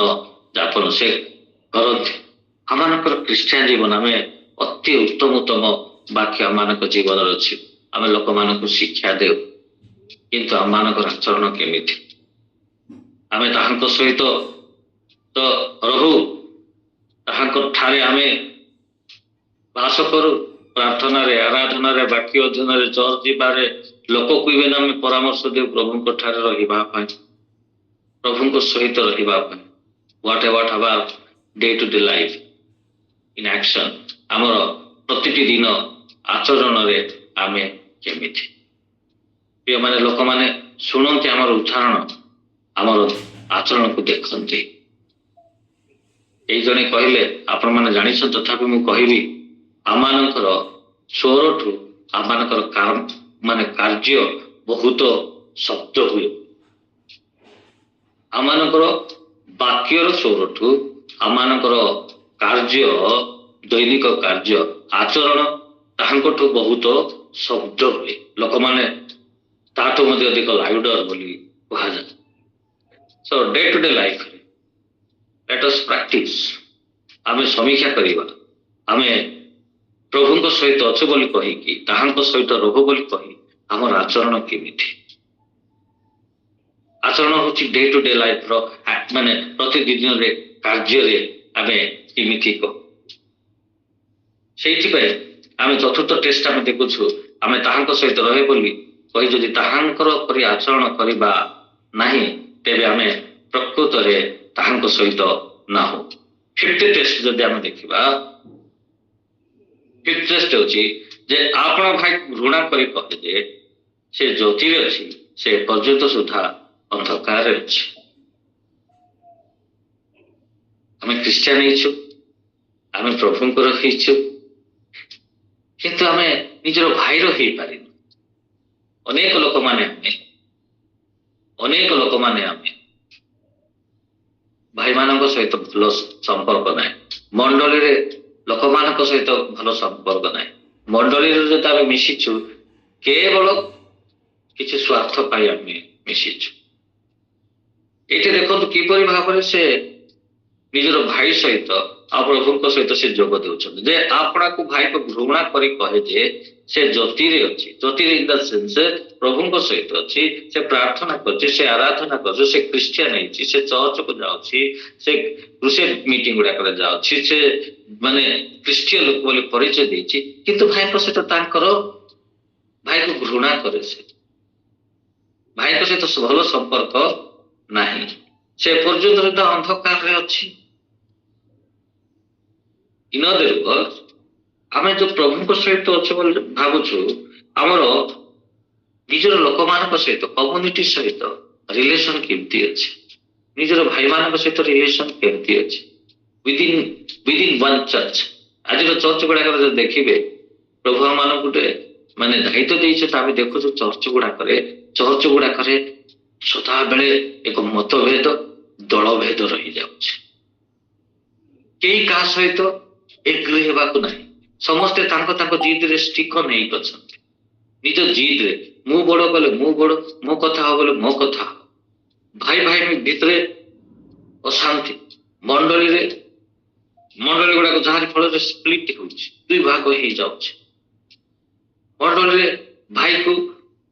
S1: ଯାପନ ସେ କରନ୍ତି। ଆମମାନଙ୍କର ଖ୍ରୀଷ୍ଟିଆନ ଜୀବନ ଆମେ ଅତି ଉତ୍ତମ ବାକ୍ୟ ଆମମାନଙ୍କ ଜୀବନରେ ଅଛି। ଆମେ ଲୋକମାନଙ୍କୁ ଶିକ୍ଷା ଦେଉ, କିନ୍ତୁ ଆମମାନଙ୍କର ଆଚରଣ କେମିତି? ଆମେ ତାହାଙ୍କ ସହିତ ତ ରହୁ, ତାହାଙ୍କ ଠାରେ ଆମେ ବାସ କରୁ, ପ୍ରାର୍ଥନାରେ, ଆରାଧନାରେ, ବାକ୍ୟ ଅଧ୍ୟୟନରେ, ଚର୍ଚ୍ଚ ଯିବାରେ ଲୋକକୁ ବି ଆମେ ପରାମର୍ଶ ଦେଉ ପ୍ରଭୁଙ୍କ ଠାରେ ରହିବା ପାଇଁ, ପ୍ରଭୁଙ୍କ ସହିତ ରହିବା ପାଇଁ। What about day to day life in action? ଆମର ପ୍ରତିଟି ଦିନ ଆଚରଣରେ ଆମେ କେମିତି? ପ୍ରିୟମାନେ, ଲୋକମାନେ ଶୁଣନ୍ତି ଆମର ଉଚ୍ଚାରଣ, ଆମର ଆଚରଣକୁ ଦେଖନ୍ତି। ଏଇ ଜଣେ କହିଲେ, ଆପଣମାନେ ଜାଣିଛନ୍ତି, ତଥାପି ମୁଁ କହିବି, ଆମମାନଙ୍କର ସ୍ୱରଠୁ ଆମମାନଙ୍କର କାର୍ଯ୍ୟ ବହୁତ ଶବ୍ଦ ହୁଏ। ଆମମାନଙ୍କର ବାକ୍ୟର ସ୍ୱରଠୁ ଆମମାନଙ୍କର କାର୍ଯ୍ୟ, ଦୈନିକ କାର୍ଯ୍ୟ, ଆଚରଣ ତାହାଙ୍କଠୁ ବହୁତ ଶବ୍ଦ ହୁଏ। ଲୋକମାନେ ତାଠୁ ମଧ୍ୟ ଅଧିକ ଲାଉଡର ବୋଲି କୁହାଯାଏ। ସୋ ଡେ ଟୁ ଡେ ଲାଇଫରେ ଲେଟ୍ ଅସ୍ ପ୍ରାକ୍ଟିସ୍। ଆମେ ସମୀକ୍ଷା କରିବା, ଆମେ ପ୍ରଭୁଙ୍କ ସହିତ ଅଛୁ ବୋଲି କହିକି, ତାହାଙ୍କ ସହିତ ରହୁ ବୋଲି କହି ଆମର ଆଚରଣ କେମିତି? ଆଚରଣ ହେଉଛି ଡେ ଟୁ ଡେ ଲାଇଫର ମାନେ ପ୍ରତିଦିନରେ କାର୍ଯ୍ୟରେ ଆମେ କେମିତି କହୁ। ସେଇଥିପାଇଁ ଆମେ ଚତୁର୍ଥ ଟେଷ୍ଟ ଆମେ ଦେଖୁଛୁ, ଆମେ ତାହାଙ୍କ ସହିତ ରହେ ବୋଲି କହି ଯଦି ତାହାଙ୍କର ପରି ଆଚରଣ କରିବା ନାହିଁ ତେବେ ଆମେ ପ୍ରକୃତରେ ତାହାଙ୍କ ସହିତ ନାହୁଁ। ଫିଫ୍ଥ ଟେଷ୍ଟ ଯଦି ଆମେ ଦେଖିବା, ଫିଫ୍ଥ ଟେଷ୍ଟ ହେଉଛି ଯେ ଆପଣ ଭାଇକୁ ଘୃଣା କରି କହେ ଯେ ସେ ଜ୍ୟୋତିରେ ଅଛି, ସେ ପର୍ଯ୍ୟନ୍ତ ସୁଦ୍ଧା ଅନ୍ଧକାରରେ ଅଛି। ଆମେ ଖ୍ରୀଷ୍ଟିଆନ ହେଇଛୁ, ଆମେ ପ୍ରଭୁଙ୍କର ହେଇଛୁ, କିନ୍ତୁ ଆମେ ନିଜର ଭାଇର ହେଇପାରିନୁ। ଅନେକ ଲୋକମାନେ ଆମେ ଭାଇମାନଙ୍କ ସହିତ ଭଲ ସମ୍ପର୍କ ନାହିଁ, ମଣ୍ଡଳୀରେ ଲୋକମାନଙ୍କ ସହିତ ଭଲ ସମ୍ପର୍କ ନାହିଁ। ମଣ୍ଡଳୀରେ ଯଦି ଆମେ ମିଶିଛୁ କେବଳ କିଛି ସ୍ୱାର୍ଥ ପାଇଁ ଆମେ ମିଶିଛୁ। ଏଇଠି ଦେଖନ୍ତୁ କିପରି ଭାବରେ ସେ ନିଜର ଭାଇ ସହିତ ଆଉ ପ୍ରଭୁଙ୍କ ସହିତ ସେ ଯୋଗ ଦେଉଛନ୍ତି। ଯେ ଆପଣଙ୍କୁ ଭାଇକୁ ଘୃଣା କରି କହେ ଯେ ସେ ଜ୍ୟୋତିରେ ଅଛି, ଜ୍ୟୋତିରେ ଇନ୍ ଦ ସେନ୍ସ ପ୍ରଭୁଙ୍କ ସହିତ ଅଛି, ସେ ପ୍ରାର୍ଥନା କରୁଛି, ସେ ଆରାଧନା କରୁଛି, ସେ ଖ୍ରୀଷ୍ଟିଆନ ହେଇଛି, ସେ ଚର୍ଚ୍ଚକୁ ଯାଉଛି, ସେ କ୍ରୁସେଡ ମିଟିଂ ଗୁଡାକରେ ଯାଉଛି, ସେ ମାନେ ଖ୍ରୀଷ୍ଟିୟ ଲୋକ ବୋଲି ପରିଚୟ ଦେଇଛି, କିନ୍ତୁ ଭାଇଙ୍କ ସହିତ ଭାଇକୁ ଘୃଣା କରେ। ସେ ଭାଇଙ୍କ ସହିତ ଭଲ ସମ୍ପର୍କ ନାହିଁ, ସେ ପର୍ଯ୍ୟନ୍ତ ସୁଦ୍ଧା ଅନ୍ଧକାରରେ ଅଛି। ଇନ୍ ଅଦର ୱାର୍ଡସ୍, ଆମେ ଯୋଉ ପ୍ରଭୁଙ୍କ ସହିତ ଅଛୁ ବୋଲି ଭାବୁଛୁ, ଆମର ନିଜର ଲୋକମାନଙ୍କ ସହିତ, କମ୍ୟୁନିଟି ସହିତ ରିଲେସନ କେମିତି ଅଛି? ନିଜର ଭାଇମାନଙ୍କ ସହିତ ରିଲେସନ କେମିତି ଅଛି? Within one church. ଆଜିର ଚର୍ଚ୍ଚ ଗୁଡାକରେ ଯଦି ଦେଖିବେ, ପ୍ରଭୁ ଆମମାନଙ୍କୁ ଗୋଟେ ମାନେ ଦାୟିତ୍ୱ ଦେଇଛନ୍ତି। ଆମେ ଦେଖୁଛୁ ଚର୍ଚ୍ଚ ଗୁଡାକରେ ସଦାବେଳେ ଏକ ମତଭେଦ, ଦଳଭେଦ ରହିଯାଉଛି। କେହି କାହା ସହିତ ଏଗ୍ରି ହେବାକୁ ନାହିଁ। ସମସ୍ତେ ତାଙ୍କ ଜିଦରେ ଷ୍ଟିକନ୍ ହେଇକି ଅଛନ୍ତି। ନିଜ ଜିଦରେ ମୁଁ ବଡ କଲେ ମୁଁ ବଡ, ମୋ କଥା ହବ ବୋଲେ ମୋ କଥା ହବ। ଭାଇ ଭିତରେ ଅଶାନ୍ତି, ମଣ୍ଡଳୀ ଗୁଡାକ ଯାହାରି ଫଳରେ ସ୍ପ୍ଲିଟ୍ ହେଉଛି, ଦୁଇ ଭାଗ ହେଇଯାଉଛି। ମଣ୍ଡଳୀରେ ଭାଇକୁ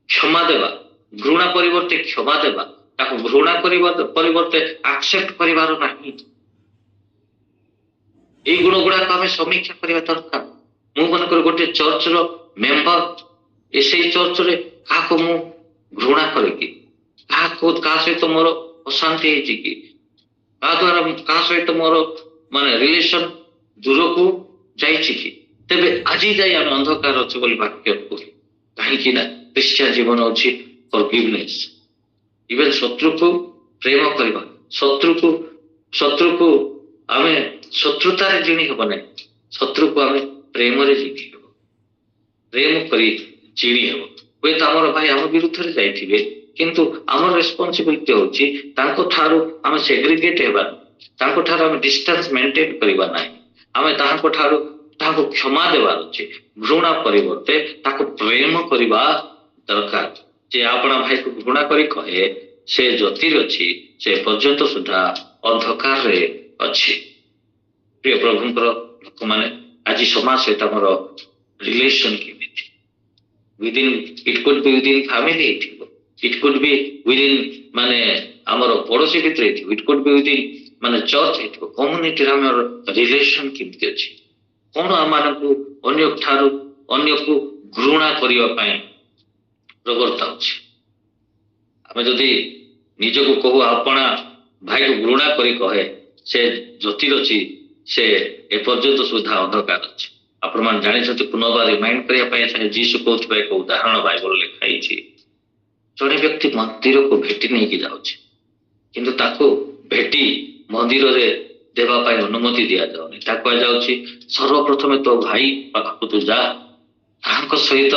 S1: କ୍ଷମା ଦେବା, ଘୃଣା ପରିବର୍ତ୍ତେ କ୍ଷମା ଦେବା, ତାକୁ ଘୃଣା କରିବା ପରିବର୍ତ୍ତେ ଆକ୍ସେପ୍ଟ କରିବାର ନାହିଁ। ଏଇ ଗୁଣ ଗୁଡାକ ଆମେ ସମୀକ୍ଷା କରିବା ଦରକାର। ମୁଁ ମନେକର ଗୋଟେ ଚର୍ଚ୍ଚର ମେମ୍ବର, ସେଇ ଚର୍ଚ୍ଚରେ କାହାକୁ ମୁଁ ଘୃଣା କରେ କି? କାହା ସହିତ ମୋର ଅଶାନ୍ତି ହେଇଛି କି? କାହା ସହିତ ମୋର ମାନେ ରିଲେସନ ଦୂରକୁ ଯାଇଛି କି? ତେବେ ଆଜି ଯାଇ ଆମେ ଅନ୍ଧକାର ଅଛୁ ବୋଲି ବାକ୍ୟ କହୁ। କାହିଁକି ନା ଖ୍ରୀଷ୍ଟିଆନ ଜୀବନ ଅଛି ଫରଗିଭନେସ୍, ଇଭେନ୍ ଶତ୍ରୁକୁ ପ୍ରେମ କରିବା, ଶତ୍ରୁକୁ ଶତ୍ରୁକୁ ଆମେ ଶତ୍ରୁତାରେ ଜିଣି ହେବ ନାହିଁ, ଶତ୍ରୁକୁ ଆମେ ପ୍ରେମରେ ଜିଣି ହେବ, ପ୍ରେମ କରି ଚିଣି ହେବ। ହୁଏତ ଆମର ଭାଇ ଆମ ବିରୁଦ୍ଧରେ ଯାଇଥିବେ, କିନ୍ତୁ ଆମର ରେସ୍ପନ୍ସିବିଲିଟି ହଉଛି ତାଙ୍କ ଠାରୁ ଆମେ ସେଗ୍ରିଗେଟ୍ ହେବା, ତାଙ୍କ ଠାରୁ ଆମେ ଡିଷ୍ଟାନ୍ସ ମେଣ୍ଟେନ୍ କରିବା ନାହିଁ। ଆମେ ତାଙ୍କ ଠାରୁ ତାହାକୁ କ୍ଷମା ଦେବାର ଅଛି, ଘୃଣା ପରିବର୍ତ୍ତେ ତାକୁ ପ୍ରେମ କରିବା ଦରକାର। ଯେ ଆପଣା ଭାଇକୁ ଘୃଣା କରି କହେ ସେ ଜ୍ୟୋତିରେ ଅଛି, ସେ ପର୍ଯ୍ୟନ୍ତ ସୁଦ୍ଧା ଅନ୍ଧକାରରେ ଅଛି। ପ୍ରିୟ ପ୍ରଭୁଙ୍କର ଲୋକମାନେ, ଆଜି ସମାଜ ସହିତ ଆମର ରିଲେସନ କେମିତି? Within it could be within family ହେଇଥିବ, ଇଟ୍ କୁଡ୍ ବି ୱିଦିନ୍ ମାନେ ଆମର ପଡୋଶୀ ଭିତରେ ହେଇଥିବ, ଇଟ୍ କୁଡ୍ ବି ୱିଦିନ୍ ମାନେ ଚର୍ଚ୍ଚ ହେଇଥିବ, କମ୍ୟୁନିଟିରେ ଆମର ରିଲେସନ କେମିତି ଅଛି? କଣ ଆମମାନଙ୍କୁ ଅନ୍ୟ ଠାରୁ ଅନ୍ୟକୁ ଘୃଣା କରିବା ପାଇଁ ପ୍ରବର୍ତ୍ତାଉଛି? ଆମେ ଯଦି ନିଜକୁ କହୁ ଆପଣା ଭାଇକୁ ଘୃଣା କରି କହେ ସେ ଜ୍ୟୋତିର ଅଛି, ସେ ଏପର୍ଯ୍ୟନ୍ତ ସୁଦ୍ଧା ଅନ୍ଧକାର ଅଛି। ଆପଣମାନେ ଜାଣିଛନ୍ତି, ପୁନର୍ବାର ରିମାଇଣ୍ଡ କରିବା ପାଇଁ ଚାହେଁ, ଯୀଶୁ କହୁଥିବା ଏକ ଉଦାହରଣ ବାଇବଲ ଲେଖା ହେଇଛି। ଜଣେ ବ୍ୟକ୍ତି ମନ୍ଦିରକୁ ଭେଟି ନେଇକି ଯାଉଛି, କିନ୍ତୁ ତାକୁ ଭେଟି ମନ୍ଦିରରେ ଦେବା ପାଇଁ ଅନୁମତି ଦିଆଯାଉନି। ତାକୁ କୁହାଯାଉଛି ସର୍ବପ୍ରଥମେ ତୋ ଭାଇ ପାଖକୁ ତୁ ଯା, ତାହାଙ୍କ ସହିତ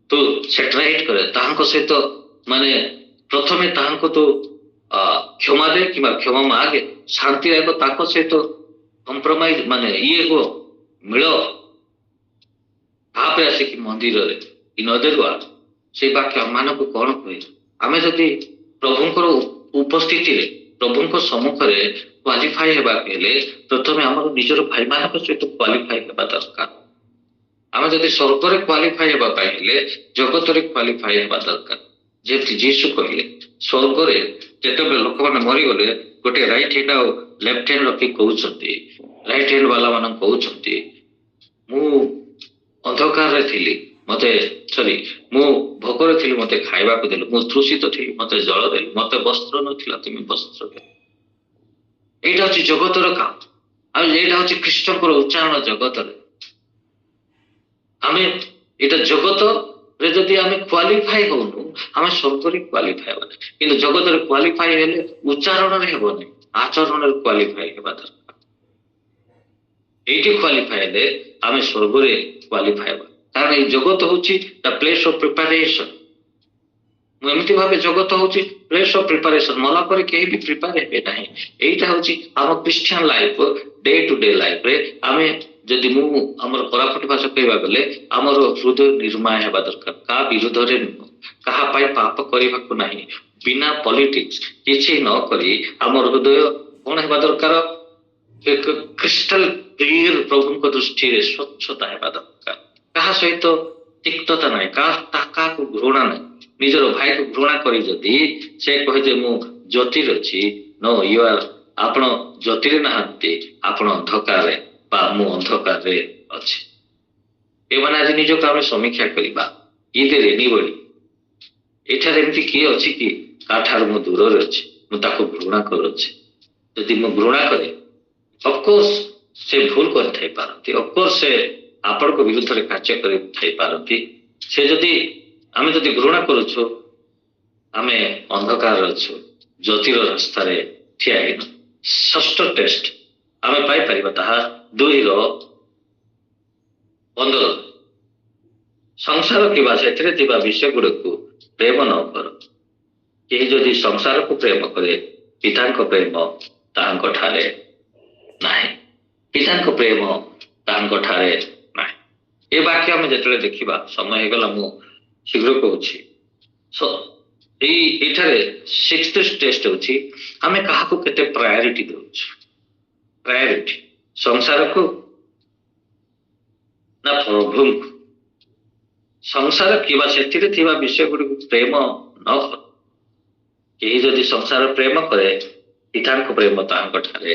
S1: ତୁ ସେଟରାଇଟ୍ କରେ, ତାହାଙ୍କ ସହିତ ମାନେ ପ୍ରଥମେ ତାହାଙ୍କୁ ତୁ କ୍ଷମା ଦେ କିମ୍ବା କ୍ଷମା ମାଗେ, ଶାନ୍ତି ରହିବ, ତାଙ୍କ ସହିତ କମ୍ପ୍ରମାଇଜ ମାନେ ହୁଅ, ମିଳ, ତାପରେ ଆସିକି ମନ୍ଦିରରେ। ଇନ୍ ଅଦର ୱାର୍ଡ, ସେଇ ବାକ୍ୟ ଆମମାନଙ୍କୁ କଣ କୁହେ? ଆମେ ଯଦି ପ୍ରଭୁଙ୍କର ଉପସ୍ଥିତିରେ, ପ୍ରଭୁଙ୍କ ସମ୍ମୁଖରେ କ୍ୱାଲିଫାଏ ହେବାକୁ ହେଲେ ପ୍ରଥମେ ଆମର ନିଜର ଭାଇମାନଙ୍କ ସହିତ କ୍ୱାଲିଫାଏ ହେବା ଦରକାର। ଆମେ ଯଦି ସ୍ୱର୍ଗରେ କ୍ୱାଲିଫାଏ ହେବା ପାଇଁ ହେଲେ ଜଗତରେ କ୍ୱାଲିଫାଏ ହେବା ଦରକାର। ଯେମିତି ଯୀଶୁ କହିଲେ, ସ୍ୱର୍ଗରେ ଯେତେବେଳେ ଲୋକମାନେ ମରିଗଲେ, ଗୋଟେ ରାଇଟ୍ ହ୍ୟାଣ୍ଡ ଆଉ ଲେଫ୍ଟ ହ୍ୟାଣ୍ଡ ରଖି କହୁଛନ୍ତି, ରାଇଟ୍ ହ୍ୟାଣ୍ଡ ବାଲା ମାନଙ୍କୁ କହୁଛନ୍ତି, ମୁଁ ଅନ୍ଧକାରରେ ଥିଲି, ମୁଁ ଭୋକରେ ଥିଲି, ମତେ ଖାଇବାକୁ ଦେଲୁ, ମୁଁ ତୃଷିତ ଥିଲି, ମତେ ଜଳ ଦେଲୁ, ମତେ ବସ୍ତ୍ର ନଥିଲା, ତୁମେ ବସ୍ତ୍ର ଦେଲ। ଏଇଟା ହଉଛି ଜଗତର କାମ, ଆଉ ଏଇଟା ହଉଛି ଖ୍ରୀଷ୍ଟଙ୍କର ଉଚ୍ଚାରଣ ଜଗତରେ। ଆମେ ଏଇଟା ଜଗତରେ ଯଦି ଆମେ କ୍ୱାଲିଫାଏ ହଉନୁ, ଆମେ ସ୍ୱର୍ଗରେ କ୍ୱାଲିଫାଏ ହେବା। କିନ୍ତୁ ଜଗତରେ କ୍ୱାଲିଫାଏ ହେଲେ ଉଚ୍ଚାରଣରେ ହେବନି, ଆଚରଣରେ କ୍ୱାଲିଫାଏ ହେବା ଦରକାର। ଏଇଠି କ୍ୱାଲିଫାଏ ହେଲେ ଆମେ ସ୍ୱର୍ଗରେ କ୍ୱାଲିଫାଏ ହେବା। କାରଣ ଏଇ ଜଗତ ହଉଛି ଦ ପ୍ଲେସ୍ ଅଫ ପ୍ରିପାରେସନ। ମୁଁ ଏମିତି ଭାବେ ଜଗତ ହଉଛି ପ୍ଲେସ୍ ଅଫ ପ୍ରିପାରେସନ, ମଲା ପରେ କେହି ବି ପ୍ରିପାର ହେବେ ନାହିଁ। ଏଇଟା ହଉଛି ଆମ Christian life, day to day ଲାଇଫରେ ଆମେ ଯଦି ଆମର କୋରାପୁଟ ଭାଷା କହିବା ଗଲେ ଆମର ହୃଦୟ ନିର୍ମୟ ହେବା ଦରକାର, କାହା ବିରୁଦ୍ଧରେ ନୁହଁ, କାହା ପାଇଁ ପାପ କରିବାକୁ ନାହିଁ, ବିନା ପଲିଟିକ୍ସ କିଛି ନ କରି ଆମର ହୃଦୟ କଣ ହେବା ଦରକାର? କ୍ରିଷ୍ଟାଲ କ୍ଲିୟର, ପ୍ରଭୁଙ୍କ ଦୃଷ୍ଟିରେ ସ୍ୱଚ୍ଛତା ହେବା ଦରକାର। କାହା ସହିତ ତିକ୍ତତା ନାହିଁ, କାହାକୁ ଘୃଣା ନାହିଁ। ନିଜର ଭାଇକୁ ଘୃଣା କରି ଯଦି ସେ କହେ ଯେ ମୁଁ ଜ୍ୟୋତିରେ ଅଛି, ନ ଆପଣ ଜ୍ୟୋତିରେ ନାହାନ୍ତି, ଆପଣ ଅନ୍ଧକାରରେ, ବା ମୁଁ ଅନ୍ଧକାରରେ ଅଛି। ଏମାନେ ଆଜି ନିଜକୁ ଆମେ ସମୀକ୍ଷା କରିବା। ଇଦେରେ ଏନିବଡି, ଏଠାରେ ଏମିତି କିଏ ଅଛି କି କାଠାରୁ ମୁଁ ଦୂରରେ ଅଛି, ମୁଁ ତାକୁ ଘୃଣା କରୁଅଛି? ଯଦି ମୁଁ ଘୃଣା କରେ, ଅଫକୋର୍ସ ସେ ଭୁଲ କରିଥାଇ ପାରନ୍ତି, ଅଫକୋର୍ସ ସେ ଆପଣଙ୍କ ବିରୁଦ୍ଧରେ କାର୍ଯ୍ୟ କରିଥାଇ ପାରନ୍ତି। ଆମେ ଯଦି ଘୃଣା କରୁଛୁ, ଆମେ ଅନ୍ଧକାରରେ ଅଛୁ, ଜ୍ୟୋତିର ରାସ୍ତାରେ ଠିଆ ହେଇନୁ। ଷଷ୍ଠ ଟେଷ୍ଟ ଆମେ ପାଇପାରିବା ତାହା 2:15। ସଂସାର କିମ୍ବା ସେଥିରେ ଥିବା ବିଷୟ ଗୁଡ଼ିକୁ ପ୍ରେମ ନ କର। କେହି ଯଦି ସଂସାରକୁ ପ୍ରେମ କରେ, ପିତାଙ୍କ ପ୍ରେମ ତାହାଙ୍କ ଠାରେ ନାହିଁ। ପିତାଙ୍କ ପ୍ରେମ ତାହାଙ୍କ ଠାରେ ନାହିଁ। ଏ ବାକ୍ୟ ଆମେ ଯେତେବେଳେ ଦେଖିବା, ସମୟ ହେଇଗଲା, ମୁଁ ଶୀଘ୍ର କହୁଛି। ଏଇଠାରେ 6th ଟେଷ୍ଟ ହେଉଛି ଆମେ କାହାକୁ କେତେ ପ୍ରାୟୋରିଟି ଦେଉଛୁ। ପ୍ରାୟୋରିଟି ସଂସାରକୁ ନା ପ୍ରଭୁଙ୍କୁ? ସଂସାର କିମ୍ବା ସେଥିରେ ଥିବା ବିଷୟ ଗୁଡ଼ିକୁ ପ୍ରେମ ନ କର। କେହି ଯଦି ସଂସାର ପ୍ରେମ କରେ, ପିତାଙ୍କ ପ୍ରେମ ତାହାଙ୍କ ଠାରେ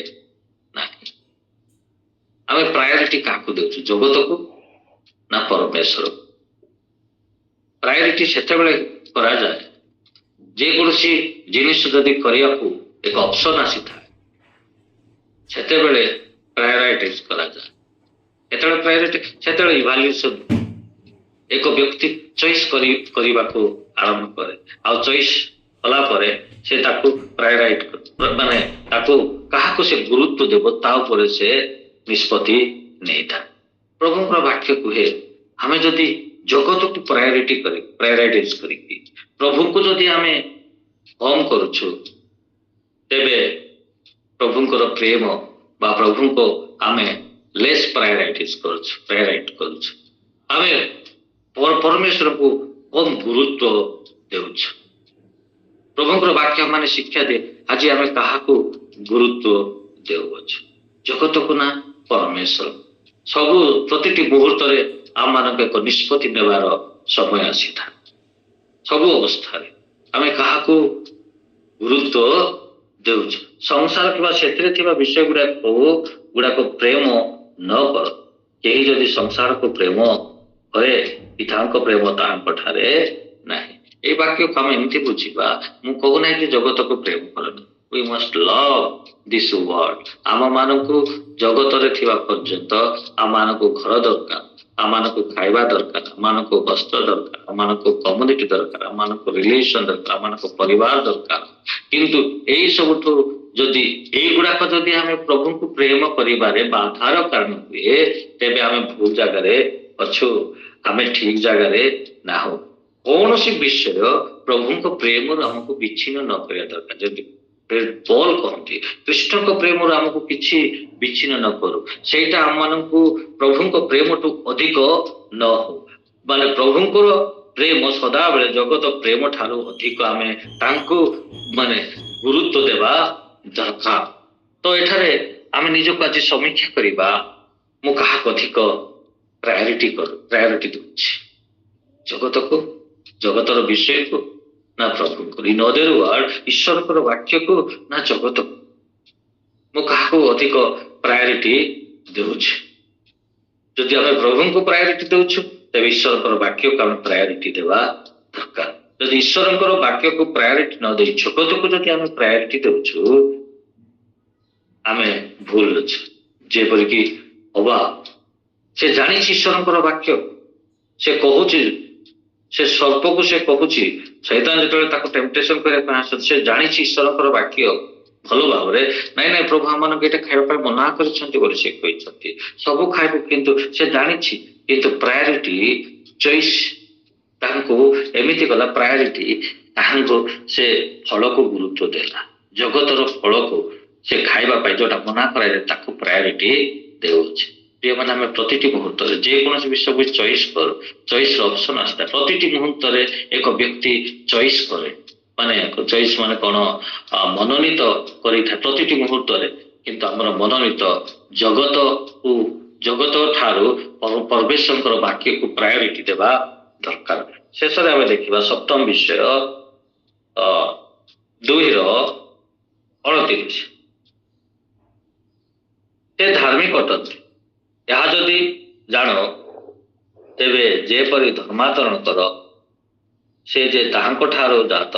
S1: ନାହିଁ। ଆମେ ପ୍ରାୟୋରିଟି କାହାକୁ ଦେଉଛୁ? ଜଗତକୁ ନା ପରମେଶ୍ୱରକୁ? ପ୍ରାୟୋରିଟି ସେତେବେଳେ କରାଯାଏ ଯେକୌଣସି ଜିନିଷ ଯଦି କରିବାକୁ ଏକ ଅପସନ ଆସିଥାଏ, ସେତେବେଳେ ପ୍ରାୟୋରାଇଟାଇଜ କରାଯାଏ। ସେତେବେଳେ ଇଭାଲ୍ୟୁଏସନ, ଏକ ବ୍ୟକ୍ତି ଚଏସ୍ କରିବାକୁ ଆରମ୍ଭ କରେ, ଆଉ ଚଏସ୍ କଲା ପରେ ସେ ତାକୁ ପ୍ରାୟୋରାଇଟ୍ ମାନେ ତାକୁ କାହାକୁ ସେ ଗୁରୁତ୍ୱ ଦେବ ତା ଉପରେ ସେ ନିଷ୍ପତ୍ତି ନେଇଥାଏ। ପ୍ରଭୁଙ୍କର ବାକ୍ୟ କୁହେ ଆମେ ଯଦି ଜଗତକୁ ପ୍ରାୟୋରାଇଟାଇଜ କରିକି ପ୍ରଭୁଙ୍କୁ ଯଦି ଆମେ କମ୍ କରୁଛୁ ତେବେ ପ୍ରଭୁଙ୍କର ପ୍ରେମ ବା ପ୍ରଭୁଙ୍କୁ ଆମେ ଲେସ୍ ପ୍ରାୟୋରାଇଟ୍ କରୁଛୁ ଆମେ ପରମେଶ୍ୱରକୁ କମ୍ ଗୁରୁତ୍ୱ ଦେଉଛୁ। ପ୍ରଭୁଙ୍କର ବାକ୍ୟ ମାନେ ଶିକ୍ଷା ଦିଏ ଆଜି ଆମେ କାହାକୁ ଗୁରୁତ୍ୱ ଦେଉଅଛୁ? ଜଗତକୁ ନା ପରମେଶ୍ୱର? ସବୁ ପ୍ରତିଟି ମୁହୂର୍ତ୍ତରେ ଆମମାନଙ୍କ ଏକ ନିଷ୍ପତ୍ତି ନେବାର ସମୟ ଆସିଥାଏ। ସବୁ ଅବସ୍ଥାରେ ଆମେ କାହାକୁ ଗୁରୁତ୍ୱ ଦେଉଛୁ? ସଂସାର କିମ୍ବା ସେଥିରେ ଥିବା ବିଷୟ ଗୁଡାକ ପ୍ରେମ ନ କର। କେହି ଯଦି ସଂସାରକୁ ପ୍ରେମ କରେ ପିତାଙ୍କ ପ୍ରେମ ତାହାଙ୍କ ଠାରେ ନାହିଁ। এই ବାକ୍ୟକୁ ଆମେ ଏମିତି ବୁଝିବା, ମୁଁ କହୁନାହିଁ ଯେ ଜଗତକୁ ପ୍ରେମ କରନି। We must love this world. ଆମମାନଙ୍କୁ ଜଗତରେ ଥିବା ପର୍ଯ୍ୟନ୍ତ ଆମମାନଙ୍କୁ ଘର ଦରକାର, ଆମମାନଙ୍କୁ ଖାଇବା ଦରକାର, ଆମମାନଙ୍କୁ ବସ୍ତ୍ର ଦରକାର, ଆମମାନଙ୍କୁ କମ୍ୟୁନିଟି ଦରକାର, ଆମମାନଙ୍କୁ ରିଲେସନ ଦରକାର, ଆମମାନଙ୍କୁ ପରିବାର ଦରକାର। କିନ୍ତୁ ଏଇ ସବୁଠୁ ଯଦି ଏଇଗୁଡାକ ଯଦି ଆମେ ପ୍ରଭୁଙ୍କୁ ପ୍ରେମ କରିବାରେ ବାଧାର କାରଣ ହୁଏ ତେବେ ଆମେ ଭୁଲ ଜାଗାରେ ଅଛୁ, ଆମେ ଠିକ ଜାଗାରେ ନାହୁଁ। କୌଣସି ବିଷୟ ପ୍ରଭୁଙ୍କ ପ୍ରେମରୁ ଆମକୁ ବିଚ୍ଛିନ୍ନ ନ କରିବା ଦରକାର। ଯଦି ପୌଲ କହନ୍ତି କୃଷ୍ଣଙ୍କ ପ୍ରେମରୁ ଆମକୁ କିଛି ବିଚ୍ଛିନ୍ନ ନ କରୁ, ସେଇଟା ଆମମାନଙ୍କୁ ପ୍ରଭୁଙ୍କ ପ୍ରେମଠୁ ଅଧିକ ନ ହଉ। ମାନେ ପ୍ରଭୁଙ୍କର ପ୍ରେମ ସଦାବେଳେ ଜଗତ ପ୍ରେମ ଠାରୁ ଅଧିକ ଆମେ ତାଙ୍କୁ ମାନେ ଗୁରୁତ୍ୱ ଦେବା ଦରକାର। ତ ଏଠାରେ ଆମେ ନିଜକୁ ଆଜି ସମୀକ୍ଷା କରିବା, ମୁଁ କାହାକୁ ଅଧିକ ପ୍ରାୟୋରିଟି ଦେଉଛି? ଜଗତକୁ, ଜଗତର ବିଷୟକୁ ନା ପ୍ରଭୁଙ୍କୁ? ଇନ୍ ଅଦର ୱାର୍ଡ ଈଶ୍ୱରଙ୍କର ବାକ୍ୟକୁ ନା ଜଗତକୁ? ମୁଁ କାହାକୁ ଅଧିକ ପ୍ରାୟୋରିଟି ଦେଉଛି? ଯଦି ଆମେ ପ୍ରଭୁଙ୍କୁ ପ୍ରାୟୋରିଟି ଦେଉଛୁ ତେବେ ଈଶ୍ୱରଙ୍କର ବାକ୍ୟକୁ ଆମେ ପ୍ରାୟୋରିଟି ଦେବା ଦରକାର। ଯଦି ଈଶ୍ୱରଙ୍କର ବାକ୍ୟକୁ ପ୍ରାୟୋରିଟି ନ ଦେଇ ଜଗତକୁ ଯଦି ଆମେ ପ୍ରାୟୋରିଟି ଦେଉଛୁ ଆମେ ଭୁଲ ଅଛୁ। ଯେପରିକି ହବା ସେ ଜାଣିଛି ଈଶ୍ୱରଙ୍କର ବାକ୍ୟ, ସେ କହୁଛି, ସେ ସର୍ପକୁ ସେ କହୁଛି, ଶୈତାନ ଯେତେବେଳେ ତାକୁ ଟେମ୍ପଟେସନ କରିବା ପାଇଁ ଆସୁଛି ସେ ଜାଣିଛି ଈଶ୍ୱରଙ୍କର ବାକ୍ୟ ଭଲ ଭାବରେ, ନାଇଁ ପ୍ରଭୁ ଆମମାନଙ୍କୁ ଏଇଟା ଖାଇବା ପାଇଁ ମନା କରିଛନ୍ତି ବୋଲି ସେ କହିଛନ୍ତି, ସବୁ ଖାଇବୁ, କିନ୍ତୁ ସେ ଜାଣିଛି। କିନ୍ତୁ ପ୍ରାୟୋରିଟି ଚଏସ୍ ତାଙ୍କୁ ଏମିତି କଲା, ପ୍ରାୟୋରିଟି ତାହାଙ୍କୁ ସେ ଫଳକୁ ଗୁରୁତ୍ୱ ଦେଲା, ଜଗତର ଫଳକୁ ସେ ଖାଇବା ପାଇଁ ଯୋଉଟା ମନା କରାଯାଏ ତାକୁ ପ୍ରାୟୋରିଟି ଦେଉଛି। ପ୍ରିୟମାନେ ଆମେ ପ୍ରତିଟି ମୁହୂର୍ତ୍ତରେ ଯେକୌଣସି ବିଷୟକୁ ଚଏସ୍ର ଅପସନ ଆସିଥାଏ। ପ୍ରତିଟି ମୁହୂର୍ତ୍ତରେ ଏକ ବ୍ୟକ୍ତି ଚଏସ୍ କରେ, ମାନେ ଚଏସ୍ ମାନେ କଣ, ମନୋନୀତ କରିଥାଏ ପ୍ରତିଟି ମୁହୂର୍ତ୍ତରେ। କିନ୍ତୁ ଆମର ମନୋନୀତ ଜଗତ ଠାରୁ ପରମେଶ୍ୱରଙ୍କର ବାକ୍ୟକୁ ପ୍ରାୟୋରିଟି ଦେବା ଦରକାର। ଶେଷରେ ଆମେ ଦେଖିବା ସପ୍ତମ ବିଷୟ 2:38। ସେ ଧାର୍ମିକ ଅଟନ୍ତି, ଏହା ଯଦି ଜାଣ ତେବେ ଯେପରି ଧର୍ମାଚରଣ କର ସେ ଯେ ତାହାଙ୍କ ଠାରୁ ଜାତ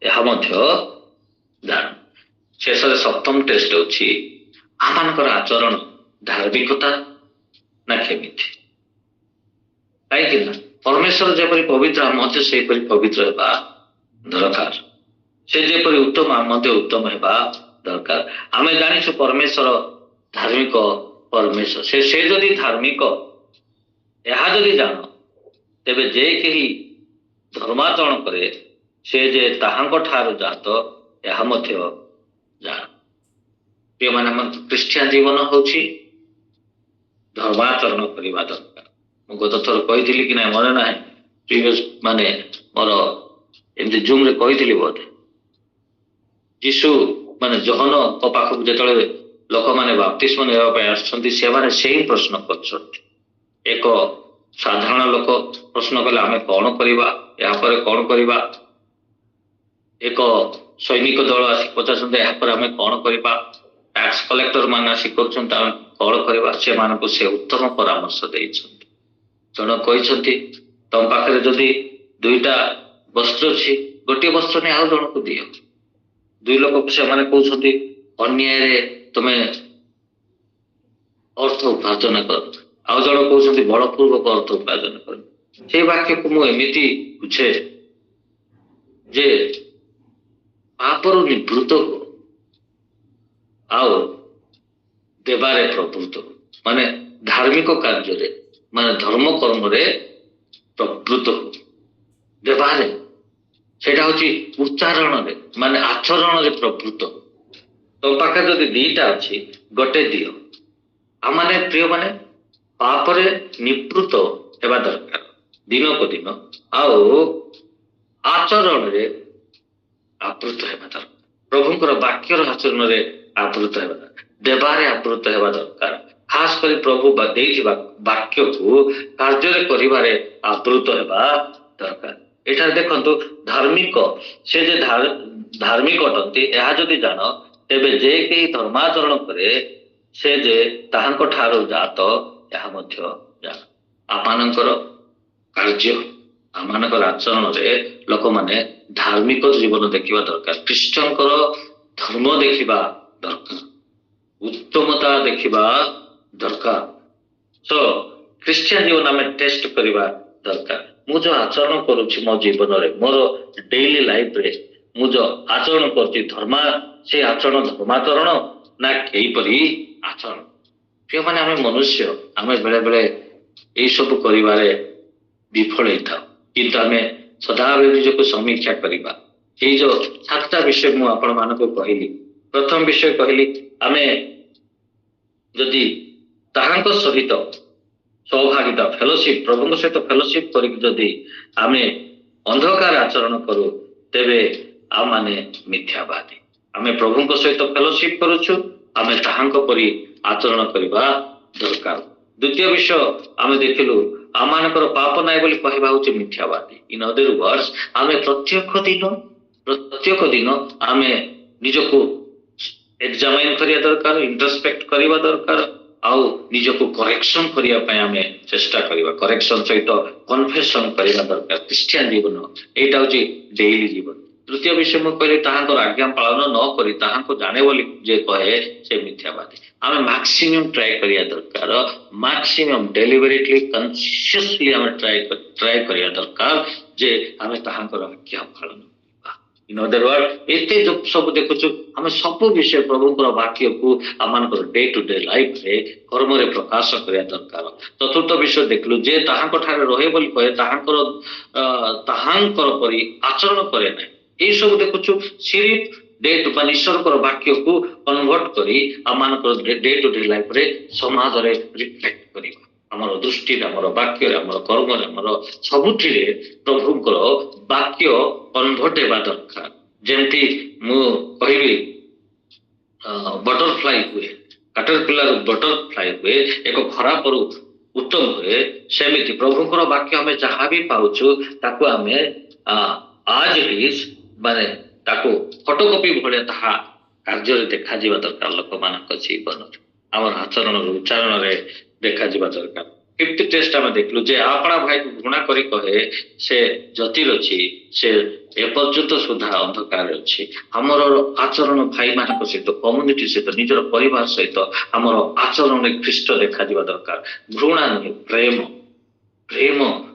S1: ଏହା ମଧ୍ୟ ଜାଣ। ଶେଷରେ ସପ୍ତମ ଟେଷ୍ଟ ହେଉଛି ଆମମାନଙ୍କର ଆଚରଣ ଧାର୍ମିକତା ନା କେମିତି? କାହିଁକି ନା ପରମେଶ୍ୱର ଯେପରି ପବିତ୍ର ଆମେ ମଧ୍ୟ ସେହିପରି ପବିତ୍ର ହେବା ଦରକାର। ସେ ଯେପରି ଉତ୍ତମ ଆମେ ମଧ୍ୟ ଉତ୍ତମ ହେବା ଦରକାର। ଆମେ ଜାଣିଛୁ ପରମେଶ୍ୱର ଧାର୍ମିକ ପରମେଶ୍ୱର, ସେ ଯଦି ଧାର୍ମିକ ଏହା ଯଦି ଜାଣ ତେବେ ଯେ କେହି ଧର୍ମାଚରଣ କରେ ସେ ଯେ ତାହାଙ୍କ ଠାରୁ ଜାତ ଏହା ମଧ୍ୟ ଜାଣ। ପ୍ରିୟମାନେ ଆମର ଖ୍ରୀଷ୍ଟିଆନ ଜୀବନ ହେଉଛି ଧର୍ମାଚରଣ କରିବା ଦରକାର। ମୁଁ ଗତ ଥର କହିଥିଲି କି ନାହିଁ ମନେ ନାହିଁ, ପ୍ରିଭିୟସ୍ ମାନେ ମୋର ଏମିତି ଜୁମ୍ରେ କହିଥିଲି ବୋଧେ। ଯୀଶୁ ମାନେ ଜହନଙ୍କ ପାଖକୁ ଯେତେବେଳେ ଲୋକମାନେ ବାପ୍ତିସ୍ମ ନେବା ପାଇଁ ଆସୁଛନ୍ତି ସେମାନେ ସେହି ପ୍ରଶ୍ନ କରୁଛନ୍ତି। ଏକ ସାଧାରଣ ଲୋକ ପ୍ରଶ୍ନ କଲେ ଆମେ କଣ କରିବା, ଏହାପରେ କଣ କରିବା? ଏକ ସୈନିକ ଦଳ ଆସି ପଚାରୁଛନ୍ତି ଏହାପରେ ଆମେ କଣ କରିବା? ଟ୍ୟାକ୍ସ କଲେକ୍ଟର ମାନେ ଆସି କରୁଛନ୍ତି ଆମେ କଣ କରିବା? ସେମାନଙ୍କୁ ସେ ଉତ୍ତମ ପରାମର୍ଶ ଦେଇଛନ୍ତି। ଜଣେ କହିଛନ୍ତି ତମ ପାଖରେ ଯଦି 2ଟା ବସ୍ତ୍ର ଅଛି ଗୋଟିଏ ବସ୍ତ୍ର ନେଇ ଆଉ ଜଣକୁ ଦିଅ। 2 ଲୋକକୁ ସେମାନେ କହୁଛନ୍ତି ଅନ୍ୟାୟରେ ତମେ ଅର୍ଥ ଉପାର୍ଜନ କର, ଆଉ ଜଣେ କହୁଛନ୍ତି ବଳପୂର୍ବକ ଅର୍ଥ ଉପାର୍ଜନ କର। ସେଇ ବାକ୍ୟକୁ ମୁଁ ଏମିତି ବୁଝେ ଯେ ପାପରୁ ନିବୃତ୍ତ ହୁଅ ଆଉ ଦେବାରେ ପ୍ରବୃତ୍ତ ହୁଅ, ମାନେ ଧାର୍ମିକ କାର୍ଯ୍ୟରେ ମାନେ ଧର୍ମ କର୍ମରେ ପ୍ରବୃତ୍ତ ହୁଅ। ଦେବାରେ ସେଇଟା ହଉଛି ଉଚ୍ଚାରଣରେ ମାନେ ଆଚରଣରେ ପ୍ରବୃତ୍ତ ହୁଅ। ତୋ ପାଖରେ ଯଦି ଦିଟା ଅଛି ଗୋଟେ ଦିଅ। ଆମମାନେ ପ୍ରିୟ ମାନେ ପାପରେ ନିବୃତ୍ତ ହେବା ଦରକାର ଦିନକୁ ଦିନ, ଆଉ ଆଚରଣରେ ଆବୃତ ହେବା ଦରକାର। ପ୍ରଭୁଙ୍କର ବାକ୍ୟର ଆଚରଣରେ ଆବୃତ ହେବା ଦରକାର, ଦେବାରେ ଆବୃତ ହେବା ଦରକାର। ଖାସ କରି ପ୍ରଭୁ ଦେଇଥିବା ବାକ୍ୟକୁ କାର୍ଯ୍ୟରେ କରିବାରେ ଆବୃତ ହେବା ଦରକାର। ଏଠାରେ ଦେଖନ୍ତୁ ଧାର୍ମିକ, ସେ ଯେ ଧାର୍ମିକ ଅଟନ୍ତି ଏହା ଯଦି ଜାଣ, ତେବେ ଯେ କେହି ଧର୍ମାଚରଣ କରେ ସେ ଯେ ତାହାଙ୍କ ଠାରୁ ଜାତ ଏହା ମଧ୍ୟ ଜାଣ। ଆମମାନଙ୍କର କାର୍ଯ୍ୟ ଆମମାନଙ୍କର ଆଚରଣରେ ଲୋକମାନେ ଧାର୍ମିକ ଜୀବନ ଦେଖିବା ଦରକାର, ଖ୍ରୀଷ୍ଟଙ୍କର ଧର୍ମ ଦେଖିବା ଦରକାର, ଉତ୍ତମତା ଦେଖିବା ଦରକାର। ତ ଖ୍ରୀଷ୍ଟିଆନ ଜୀବନ ଆମେ ଟେଷ୍ଟ କରିବା ଦରକାର। ମୁଁ ଯୋଉ ଆଚରଣ କରୁଛି ମୋ ଜୀବନରେ, ମୋର ଡେଇଲି ଲାଇଫରେ ମୁଁ ଯୋଉ ଆଚରଣ କରୁଛି ସେ ଆଚରଣ ଧର୍ମାଚରଣ ନା ଏହିପରି ଆଚରଣ। ଯେଉଁମାନେ ଆମେ ମନୁଷ୍ୟ, ଆମେ ବେଳେ ବେଳେ ଏଇସବୁ କରିବାରେ ବିଫଳ ହେଇଥାଉ, କିନ୍ତୁ ଆମେ ସଦାବେଳେ ନିଜକୁ ସମୀକ୍ଷା କରିବା। ଏଇ ଯୋଉ 7ଟା ବିଷୟ ମୁଁ ଆପଣମାନଙ୍କୁ କହିଲି, ପ୍ରଥମ ବିଷୟ କହିଲି ଆମେ ଯଦି ତାହାଙ୍କ ସହିତ ସୌଭାଗିତା ଫେଲୋସିପ୍, ପ୍ରଭୁଙ୍କ ସହିତ ଫେଲୋସିପ୍ କରିକି ଯଦି ଆମେ ଅନ୍ଧକାର ଆଚରଣ କରୁ, ତେବେ ଆମମାନେ ମିଥ୍ୟାବାଦୀ। ଆମେ ପ୍ରଭୁଙ୍କ ସହିତ ଫେଲୋସିପ୍ କରୁଛୁ, ଆମେ ତାହାଙ୍କ ପରି ଆଚରଣ କରିବା ଦରକାର। ଦ୍ୱିତୀୟ ବିଷୟ ଆମେ ଦେଖିଲୁ ଆମମାନଙ୍କର ପାପ ନାହିଁ ବୋଲି କହିବା ହଉଛି ମିଥ୍ୟାବାଦୀ। ଇନ୍ ଅଦର ୱାର୍ଡସ୍, ଆମେ ପ୍ରତ୍ୟେକ ଦିନ ଆମେ ନିଜକୁ ଏକ୍ସାମାଇନ୍ କରିବା ଦରକାର, ଇଣ୍ଟ୍ରୋସ୍ପେକ୍ଟ କରିବା ଦରକାର, ଆଉ ନିଜକୁ କରେକ୍ସନ କରିବା ପାଇଁ ଆମେ ଚେଷ୍ଟା କରିବା। କରେକ୍ସନ ସହିତ କନଫେସନ କରିବା ଦରକାର। ଖ୍ରୀଷ୍ଟିଆନ ଜୀବନ ଏଇଟା ହଉଛି ଡେଇଲି ଜୀବନ। ତୃତୀୟ ବିଷୟ ମୁଁ କହିଲି ତାହାଙ୍କର ଆଜ୍ଞା ପାଳନ ନ କରି ତାହାଙ୍କୁ ଜାଣେ ବୋଲି ଯେ କହେ ସେ ମିଥ୍ୟାବାଦୀ। ଆମେ ମାକ୍ସିମମ୍ ଟ୍ରାଏ କରିବା ଦରକାର, ମାକ୍ସିମମ୍ ଡେଲିଭରେଟଲି କନସିୟସଲି ଆମେ ଟ୍ରାଏ କରିବା ଦରକାର ଯେ ଆମେ ତାହାଙ୍କର ଆଜ୍ଞା ପାଳନ କରିବା। ଇନ୍ ଅଦର ୱାର୍ଡ, ଏତେ ସବୁ ଦେଖୁଛୁ ଆମେ ସବୁ ବିଷୟ ପ୍ରଭୁଙ୍କର ବାକ୍ୟକୁ ଆମମାନଙ୍କର ଡେ ଟୁ ଡେ ଲାଇଫରେ କର୍ମରେ ପ୍ରକାଶ କରିବା ଦରକାର। ଚତୁର୍ଥ ବିଷୟ ଦେଖିଲୁ ଯେ ତାହାଙ୍କ ଠାରେ ରହେ ବୋଲି କହେ ତାହାଙ୍କର ପରି ଆଚରଣ କରେ ନାହିଁ। ଏଇ ସବୁ ଦେଖୁଛୁ ସିରିଫ ମାନେ ଈଶ୍ୱରଙ୍କର ବାକ୍ୟକୁ କନଭର୍ଟ କରି ଆମମାନଙ୍କର ଡେ ଟୁ ଡେ ଲାଇଫରେ ସମାଜରେ ରିଫ୍ଲେକ୍ଟ କରିବା। ଆମର ଦୃଷ୍ଟିରେ, ଆମର ବାକ୍ୟରେ, ଆମର କର୍ମରେ, ଆମର ସବୁଥିରେ ପ୍ରଭୁଙ୍କର ବାକ୍ୟ କନଭର୍ଟ ହେବା ଦରକାର। ଯେମିତି ମୁଁ କହିବି ବଟରଫ୍ଲାଇ ହୁଏ, କାଟରପିଲାର ବଟରଫ୍ଲାଇ ହୁଏ, ଏକ ଖରାପରୁ ଉତ୍ତମ ହୁଏ, ସେମିତି ପ୍ରଭୁଙ୍କର ବାକ୍ୟ ଆମେ ଯାହା ବି ପାଉଛୁ ତାକୁ ଆମେ ଆଜ ଇଟ୍ ଇଜ୍ ମାନେ ତାକୁ ଫଟୋକପି ଭଳିଆ ତାହା କାର୍ଯ୍ୟରେ ଦେଖାଯିବା ଦରକାର। ଲୋକମାନଙ୍କ ଜୀବନରେ, ଆମର ଆଚରଣରେ, ଉଚ୍ଚାରଣରେ ଦେଖାଯିବା ଦରକାର। ଫିଫ୍ଥ ଟେଷ୍ଟ ଆମେ ଦେଖିଲୁ ଯେ ଆପଣା ଭାଇକୁ ଘୃଣା କରି କହେ ସେ ଜ୍ୟୋତିରେ ଅଛି, ସେ ଏପର୍ଯ୍ୟନ୍ତ ସୁଦ୍ଧା ଅନ୍ଧକାରରେ ଅଛି। ଆମର ଆଚରଣ ଭାଇମାନଙ୍କ ସହିତ, କମ୍ୟୁନିଟି ସହିତ, ନିଜର ପରିବାର ସହିତ ଆମର ଆଚରଣରେ ଖ୍ରୀଷ୍ଟ ଦେଖାଯିବା ଦରକାର। ଘୃଣା ନୁହେଁ,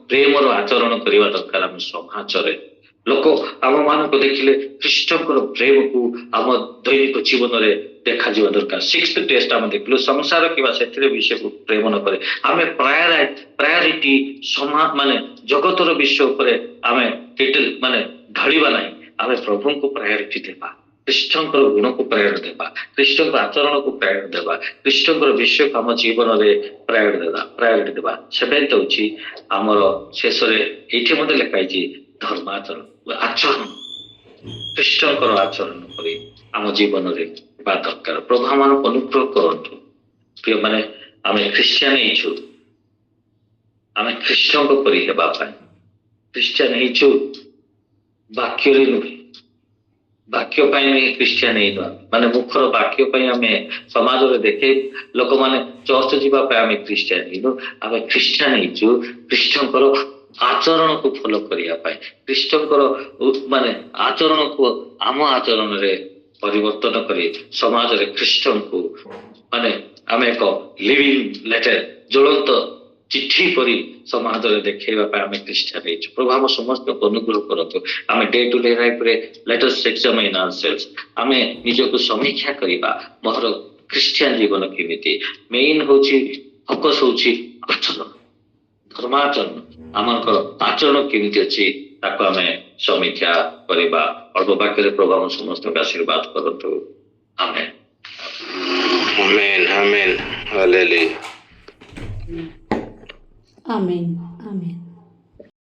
S1: ପ୍ରେମର ଆଚରଣ କରିବା ଦରକାର। ଆମ ସମାଜରେ ଲୋକ ଆମମାନଙ୍କୁ ଦେଖିଲେ ଖ୍ରୀଷ୍ଟଙ୍କର ପ୍ରେମକୁ ଆମ ଦୈନିକ ଜୀବନରେ ଦେଖାଯିବା ଦରକାର। 6th ଟେଷ୍ଟ ଆମେ ଦେଖିଲୁ ସଂସାର କିମ୍ବା ସେଥିରେ ବିଷୟକୁ ପ୍ରେମ ନ କରେ। ଆମେ ପ୍ରାୟୋରିଟି ମାନେ ଜଗତର ବିଷୟ ଉପରେ ଆମେ ମାନେ ଢଳିବା ନାହିଁ। ଆମେ ପ୍ରଭୁଙ୍କୁ ପ୍ରାୟୋରିଟି ଦେବା, ଖ୍ରୀଷ୍ଟଙ୍କର ଗୁଣକୁ ପ୍ରାୟୋରିଟି ଦେବା, ଖ୍ରୀଷ୍ଟଙ୍କ ଆଚରଣକୁ ପ୍ରାୟୋରିଟି ଦେବା, ଖ୍ରୀଷ୍ଟଙ୍କର ବିଷୟକୁ ଆମ ଜୀବନରେ ପ୍ରାୟୋରିଟି ଦେବା। 7th ହେଉଛି ଆମର ଶେଷରେ ଏଇଠି ମଧ୍ୟ ଲେଖା ହେଇଛି ଧର୍ମାଚରଣ, ଆଚରଣ ଖ୍ରୀଷ୍ଟଙ୍କର ଆଚରଣ କରି ଆମ ଜୀବନରେ ହେବା ଦରକାର। ପ୍ରଭୁ ଆମମାନଙ୍କୁ ଅନୁଗ୍ରହ କରନ୍ତୁ। ପ୍ରିୟମାନେ, ଆମେ ଖ୍ରୀଷ୍ଟିଆନ ହେଇଛୁ, ଆମେ ଖ୍ରୀଷ୍ଟଙ୍କ ପରି ହେବା ପାଇଁ। ଖ୍ରୀଷ୍ଟିଆନ ହେଇଛୁ ବାକ୍ୟରେ ନୁହେଁ, ବାକ୍ୟ ପାଇଁ ଆମେ ଖ୍ରୀଷ୍ଟିଆନ ହେଇନୁ। ମାନେ ମୁଖର ବାକ୍ୟ ପାଇଁ ଆମେ ସମାଜରେ ଦେଖେଇ ଲୋକମାନେ ଚର୍ଚ୍ଚ ଯିବା ପାଇଁ ଆମେ ଖ୍ରୀଷ୍ଟିଆନ ହେଇନୁ। ଆମେ ଖ୍ରୀଷ୍ଟିଆନ ହେଇଛୁ ଖ୍ରୀଷ୍ଟଙ୍କର ଆଚରଣକୁ ଫଲୋ କରିବା ପାଇଁ, ଖ୍ରୀଷ୍ଟଙ୍କର ମାନେ ଆଚରଣକୁ ଆମ ଆଚରଣରେ ପରିବର୍ତ୍ତନ କରି ସମାଜରେ ଖ୍ରୀଷ୍ଟଙ୍କୁ ମାନେ ଆମେ ଏକ ଲିଭିଂ ଲେଟର, ଜ୍ୱଳନ୍ତ ଚିଠି କରି ସମାଜରେ ଦେଖେଇବା ପାଇଁ ଆମେ ଖ୍ରୀଷ୍ଟିଆନ ହେଇଛୁ। ପ୍ରଭୁ ଆମ ସମସ୍ତଙ୍କୁ ଅନୁଗ୍ରହ କରନ୍ତୁ। ଆମେ ଡେ ଟୁ ଡେ ଲାଇଫରେ ଲେଟ୍ ଅସ୍ ଏକ୍ସାମାଇନ୍ ଆୱାରସେଲ୍ସ। ଆମେ ନିଜକୁ ସମୀକ୍ଷା କରିବା ମୋର ଖ୍ରୀଷ୍ଟିଆନ ଜୀବନ କେମିତି। ମେନ୍ ହଉଛି ଫୋକସ୍ ହଉଛି ଆଚରଣ, ଧର୍ମାଚରଣ। ଆମଙ୍କର ଆଚରଣ କେମିତି ଅଛି ତାକୁ ଆମେ ସମୀକ୍ଷା କରିବା। ଅଳ୍ପ ବାକ୍ୟରେ ପ୍ରଭୁ ଆମ ସମସ୍ତଙ୍କୁ ଆଶୀର୍ବାଦ କରନ୍ତୁ। ଆମେନ୍।
S3: Amen, amen, hallelujah.
S4: Amen. Amen.